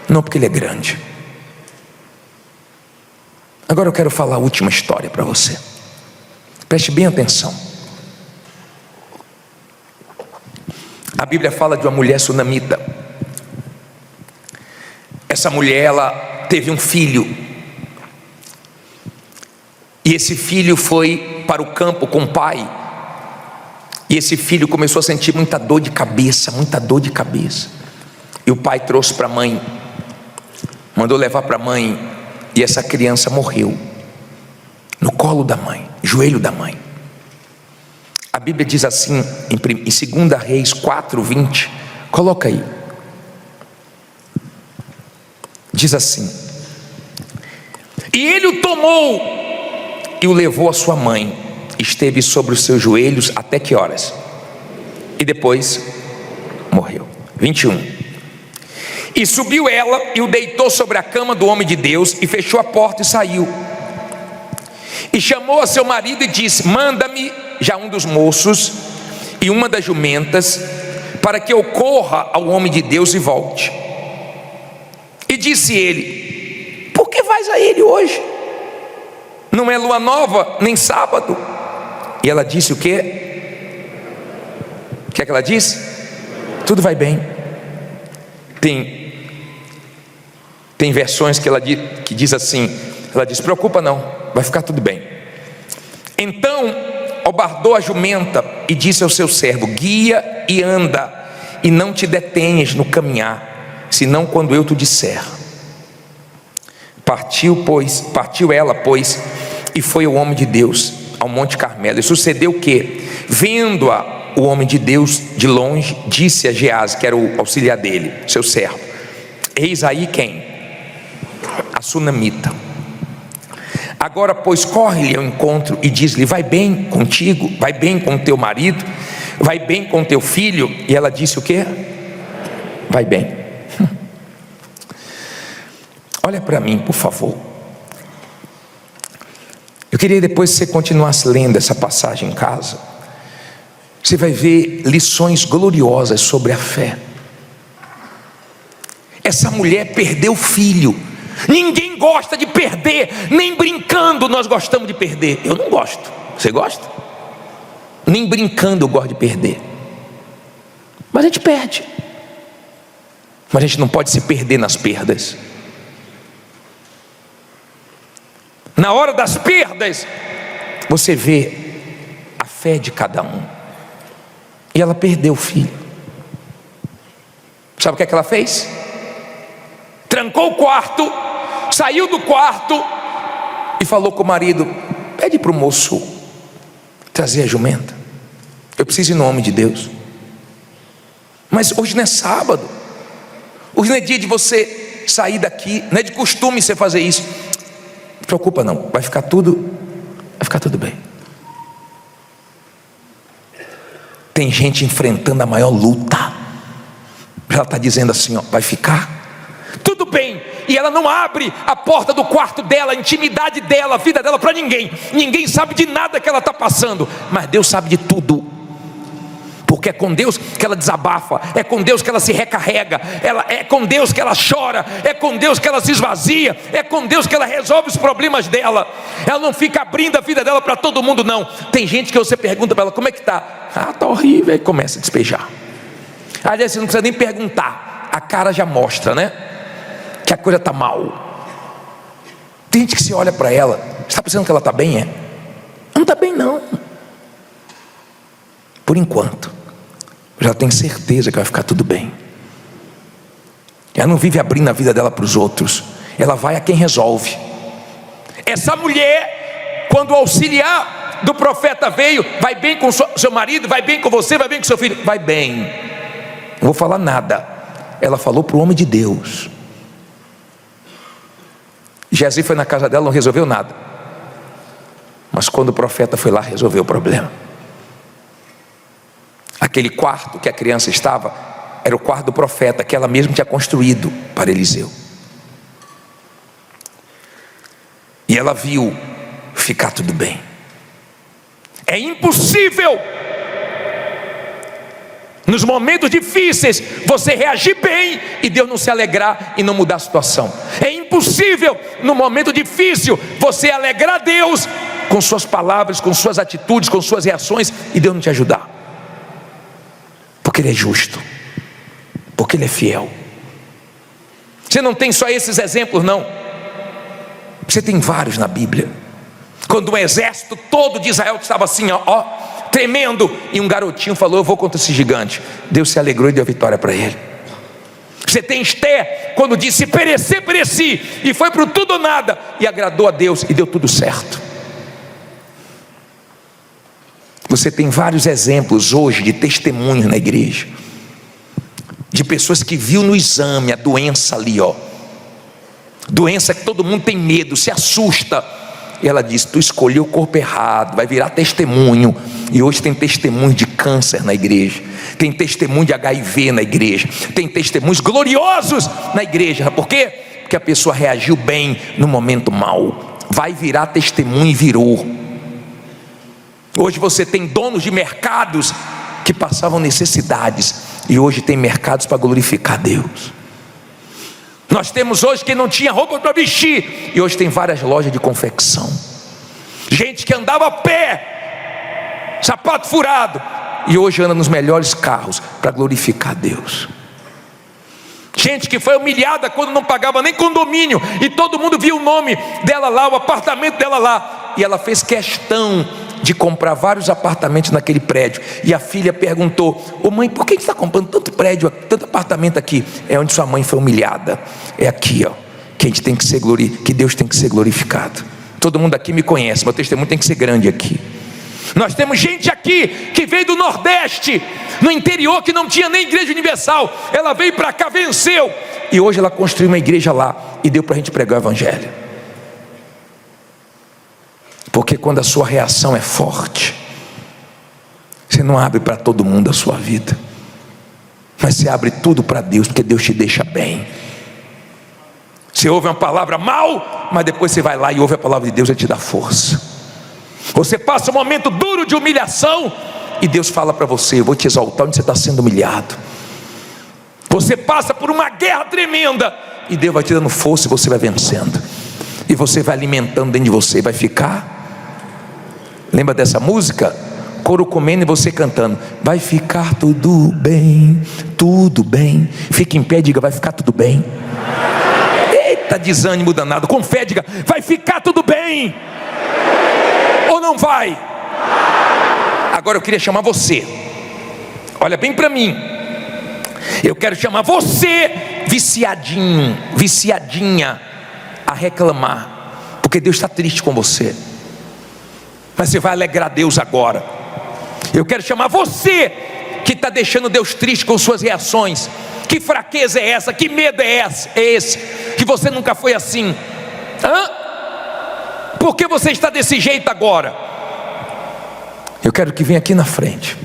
Não, porque Ele é grande. Agora eu quero falar a última história para você. Preste bem atenção. A Bíblia fala de uma mulher sunamita. Essa mulher, ela teve um filho. E esse filho foi para o campo com o pai. E esse filho começou a sentir muita dor de cabeça, muita dor de cabeça. E o pai trouxe para a mãe, mandou levar para a mãe, e essa criança morreu no colo da mãe, joelho da mãe. A Bíblia diz assim em 2 Reis 4:20, coloca aí. Diz assim: e ele o tomou e o levou à sua mãe, esteve sobre os seus joelhos até que horas? E depois morreu. 21. E subiu ela e o deitou sobre a cama do homem de Deus, e fechou a porta e saiu. E chamou a seu marido e disse: manda-me já um dos moços e uma das jumentas, para que eu corra ao homem de Deus e volte. E disse ele: por que vais a ele hoje? Não é lua nova, nem sábado. E ela disse o quê? O que é que ela disse? Tudo vai bem. Tem versões que diz assim, ela diz: preocupa não, vai ficar tudo bem. Então obardou a jumenta e disse ao seu servo: guia e anda, e não te detenhas no caminhar, senão quando eu te disser. Partiu ela, pois, e foi o homem de Deus ao Monte Carmelo. E sucedeu que, vendo-a o homem de Deus de longe, disse a Geazi, que era o auxiliar dele, seu servo: eis aí quem? A sunamita. Agora, pois, corre-lhe ao encontro e diz-lhe: vai bem contigo, vai bem com teu marido, vai bem com teu filho. E ela disse o quê? Vai bem. Olha para mim, por favor. Eu queria depois que você continuasse lendo essa passagem em casa. Você vai ver lições gloriosas sobre a fé. Essa mulher perdeu o filho. Ninguém gosta de perder, nem brincando nós gostamos de perder. Eu não gosto. Você gosta? Nem brincando eu gosto de perder. Mas a gente perde. Mas a gente não pode se perder nas perdas. Na hora das perdas, você vê a fé de cada um. E ela perdeu o filho. Sabe o que é que ela fez? Trancou o quarto, saiu do quarto e falou com o marido: pede para o moço trazer a jumenta, eu preciso ir no nome de Deus. Mas hoje não é sábado, hoje não é dia de você sair daqui, não é de costume você fazer isso. Não se preocupa não, vai ficar tudo bem. Tem gente enfrentando a maior luta. Ela está dizendo assim, ó, vai ficar tudo bem. E ela não abre a porta do quarto dela, a intimidade dela, a vida dela para ninguém. Ninguém sabe de nada que ela está passando, mas Deus sabe de tudo. Porque é com Deus que ela desabafa, é com Deus que ela se recarrega, é com Deus que ela chora, é com Deus que ela se esvazia, é com Deus que ela resolve os problemas dela. Ela não fica abrindo a vida dela para todo mundo não. Tem gente que você pergunta para ela: como é que está? Ah, está horrível. Aí começa a despejar. Aliás, você não precisa nem perguntar, a cara já mostra, né, que a coisa está mal. Tem gente que se olha para ela: você está pensando que ela está bem? Não está bem não. Por enquanto já tem certeza que vai ficar tudo bem. Ela não vive abrindo a vida dela para os outros, ela vai a quem resolve. Essa mulher, quando o auxiliar do profeta veio: vai bem com seu marido, vai bem com você, vai bem com seu filho. Vai bem, não vou falar nada. Ela falou para o homem de Deus. Geazi foi na casa dela, não resolveu nada, mas quando o profeta foi lá, resolveu o problema. Aquele quarto que a criança estava era o quarto do profeta, que ela mesma tinha construído para Eliseu. E ela viu ficar tudo bem. É impossível Nos momentos difíceis, você reagir bem e Deus não se alegrar e não mudar a situação. É impossível, no momento difícil, você alegrar Deus com suas palavras, com suas atitudes, com suas reações, e Deus não te ajudar. Porque Ele é justo, porque Ele é fiel. Você não tem só esses exemplos, não. Você tem vários na Bíblia. Quando um exército todo de Israel estava assim, tremendo, e um garotinho falou: eu vou contra esse gigante. Deus se alegrou e deu a vitória para ele. Você tem Esté, quando disse perecer, pereci, e foi para o tudo ou nada, e agradou a Deus e deu tudo certo. Você tem vários exemplos hoje de testemunhos na igreja, de pessoas que viu no exame a doença ali, doença que todo mundo tem medo, se assusta, e ela disse: tu escolheu o corpo errado, vai virar testemunho. E hoje tem testemunho de câncer na igreja, tem testemunho de HIV na igreja, tem testemunhos gloriosos na igreja. Por quê? Porque a pessoa reagiu bem no momento mau. Vai virar testemunho e virou. Hoje você tem donos de mercados que passavam necessidades, e hoje tem mercados para glorificar Deus. Nós temos hoje quem não tinha roupa para vestir, e hoje tem várias lojas de confecção. Gente que andava a pé, sapato furado, e hoje anda nos melhores carros para glorificar Deus. Gente que foi humilhada quando não pagava nem condomínio, e todo mundo via o nome dela lá, o apartamento dela lá, e ela fez questão de comprar vários apartamentos naquele prédio. E a filha perguntou: ô mãe, por que você está comprando tanto prédio, tanto apartamento aqui? É onde sua mãe foi humilhada. É aqui, que a gente tem que ser que Deus tem que ser glorificado. Todo mundo aqui me conhece, meu testemunho tem que ser grande aqui. Nós temos gente aqui que veio do Nordeste, no interior, que não tinha nem igreja universal. Ela veio para cá, venceu, e hoje ela construiu uma igreja lá, e deu para a gente pregar o evangelho. Porque quando a sua reação é forte, você não abre para todo mundo a sua vida, mas você abre tudo para Deus, porque Deus te deixa bem. Você ouve uma palavra mal, mas depois você vai lá e ouve a palavra de Deus e te dá força. Você passa um momento duro de humilhação, e Deus fala para você: eu vou te exaltar onde você está sendo humilhado. Você passa por uma guerra tremenda, e Deus vai te dando força, e você vai vencendo, e você vai alimentando dentro de você, vai ficar. Lembra dessa música? Coro comendo e você cantando: vai ficar tudo bem, tudo bem. Fica em pé e diga: vai ficar tudo bem. Eita, desânimo danado. Com fé diga: vai ficar tudo bem. Ou não vai? Agora eu queria chamar você, olha bem para mim. Eu quero chamar você, viciadinho, viciadinha, a reclamar, porque Deus está triste com você, mas você vai alegrar Deus agora. Eu quero chamar você que está deixando Deus triste com suas reações. Que fraqueza é essa? Que medo é esse? Que você nunca foi assim? Por que você está desse jeito agora? Eu quero que venha aqui na frente.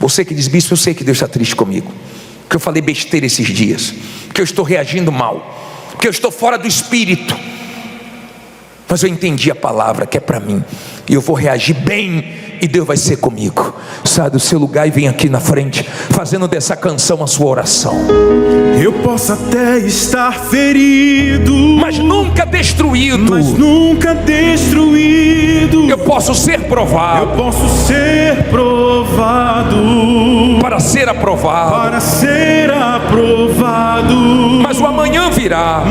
Você que diz: bispo, eu sei que Deus está triste comigo, que eu falei besteira esses dias, que eu estou reagindo mal, que eu estou fora do espírito, mas eu entendi a palavra que é para mim, e eu vou reagir bem, e Deus vai ser comigo. Sai do seu lugar e vem aqui na frente, fazendo dessa canção a sua oração. Eu posso até estar ferido, mas nunca destruído. Eu posso ser provado. Eu posso ser provado, para ser aprovado. Mas o amanhã virá.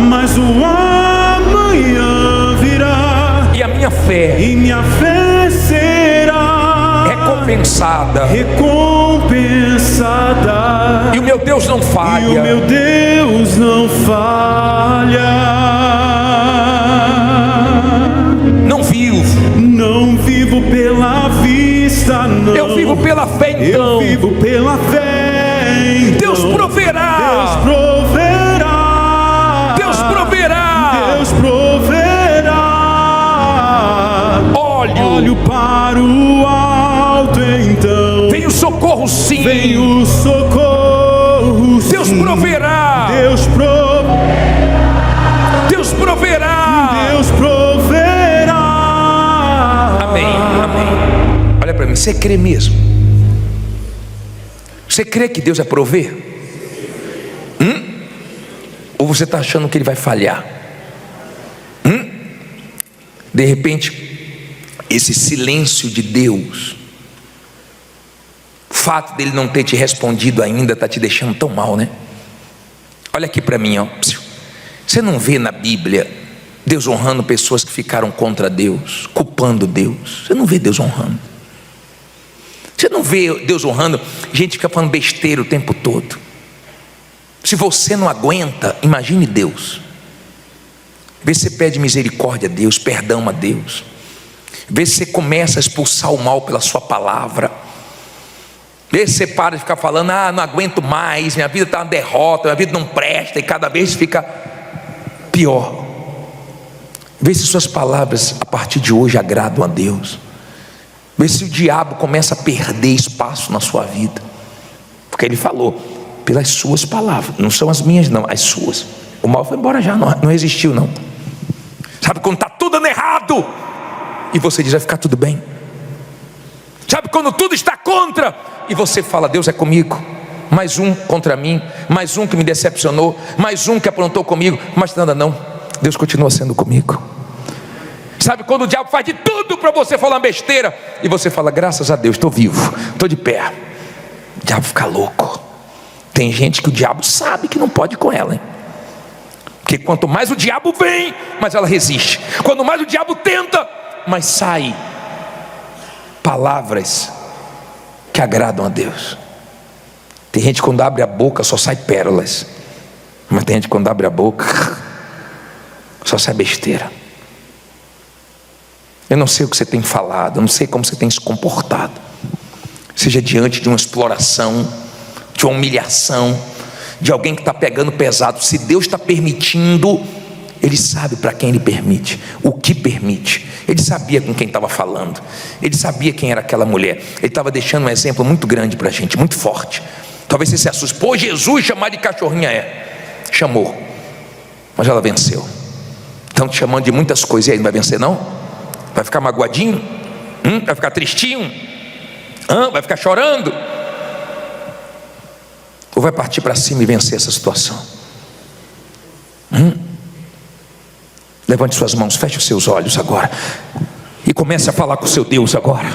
E a minha fé será recompensada. E o meu Deus não falha. Não vivo pela vista, não. Eu vivo pela fé, então. Deus proverá. Deus proverá. Olho para o alto, então. Vem o socorro, sim. Deus proverá. Deus proverá. Amém. Olha para mim, você crê mesmo? Você crê que Deus vai prover? Ou você está achando que Ele vai falhar? De repente, esse silêncio de Deus, o fato dele não ter te respondido ainda, está te deixando tão mal, né? Olha aqui para mim, ó. Você não vê na Bíblia Deus honrando pessoas que ficaram contra Deus, culpando Deus? Você não vê Deus honrando. Você não vê Deus honrando gente que fica falando besteira o tempo todo. Se você não aguenta, imagine Deus. Vê se você pede misericórdia a Deus, perdão a Deus. Vê se você começa a expulsar o mal pela sua palavra. Vê se você para de ficar falando: não aguento mais, minha vida está uma derrota, minha vida não presta, e cada vez fica pior. Vê se suas palavras a partir de hoje agradam a Deus. Vê se o diabo começa a perder espaço na sua vida, porque ele falou: pelas suas palavras, não são as minhas não, as suas. O mal foi embora já, não resistiu não. Sabe quando está tudo dando errado e você diz: vai ficar tudo bem? Sabe quando tudo está contra e você fala: Deus é comigo? Mais um contra mim, mais um que me decepcionou, mais um que aprontou comigo, mas nada não, Deus continua sendo comigo. Sabe quando o diabo faz de tudo para você falar besteira e você fala: graças a Deus, estou vivo, estou de pé. O diabo fica louco. Tem gente que o diabo sabe que não pode com ela, hein? Porque quanto mais o diabo vem, mais ela resiste. Quanto mais o diabo tenta, mais sai palavras que agradam a Deus. Tem gente que quando abre a boca só sai pérolas, mas tem gente que quando abre a boca só sai besteira. Eu não sei o que você tem falado, eu não sei como você tem se comportado, seja diante de uma exploração, de uma humilhação, de alguém que está pegando pesado. Se Deus está permitindo, Ele sabe para quem Ele permite, o que permite. Ele sabia com quem estava falando, Ele sabia quem era aquela mulher. Ele estava deixando um exemplo muito grande para a gente, muito forte. Talvez você se assuste: pô, Jesus chamar de cachorrinha chamou, mas ela venceu. Estão te chamando de muitas coisas e aí não vai vencer não? Vai ficar magoadinho? Vai ficar tristinho? Vai ficar chorando? Ou vai partir para cima e vencer essa situação? Levante suas mãos, feche os seus olhos agora e comece a falar com o seu Deus agora.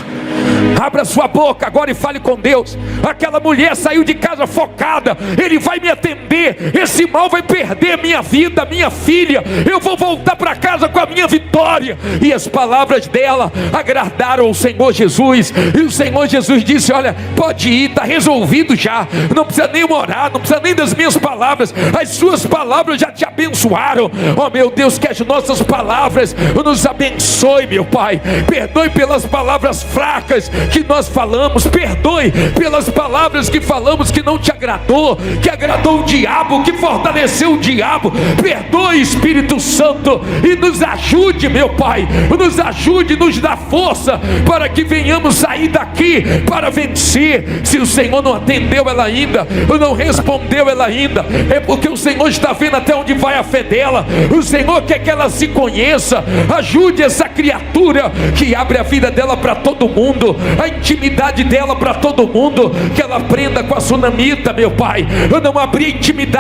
Abra sua boca agora e fale com Deus. Aquela mulher saiu de casa focada: Ele vai me atender, esse mal vai perder minha vida, minha filha, eu vou voltar para casa com a minha vitória. E as palavras dela agradaram ao Senhor Jesus. E o Senhor Jesus disse: olha, pode ir, está resolvido já, não precisa nem orar, não precisa nem das minhas palavras, as suas palavras já te abençoaram. Oh meu Deus, que as nossas palavras nos abençoe, meu Pai. Perdoe pelas palavras fracas que nós falamos, perdoe pelas palavras que falamos que não te agradou, que agradou o diabo, que fortaleceu o diabo. Perdoe, Espírito Santo, e nos ajude, meu Pai, nos ajude, nos dá força para que venhamos sair daqui para vencer. Se o Senhor não atendeu ela ainda, não respondeu ela ainda, é porque o Senhor está vendo até onde vai a fé dela. O Senhor quer que ela se conheça. Ajude essa criatura, que abre a vida dela para todo mundo, a intimidade dela para todo mundo, que ela aprenda com a sunamita, meu Pai. Eu não abri a intimidade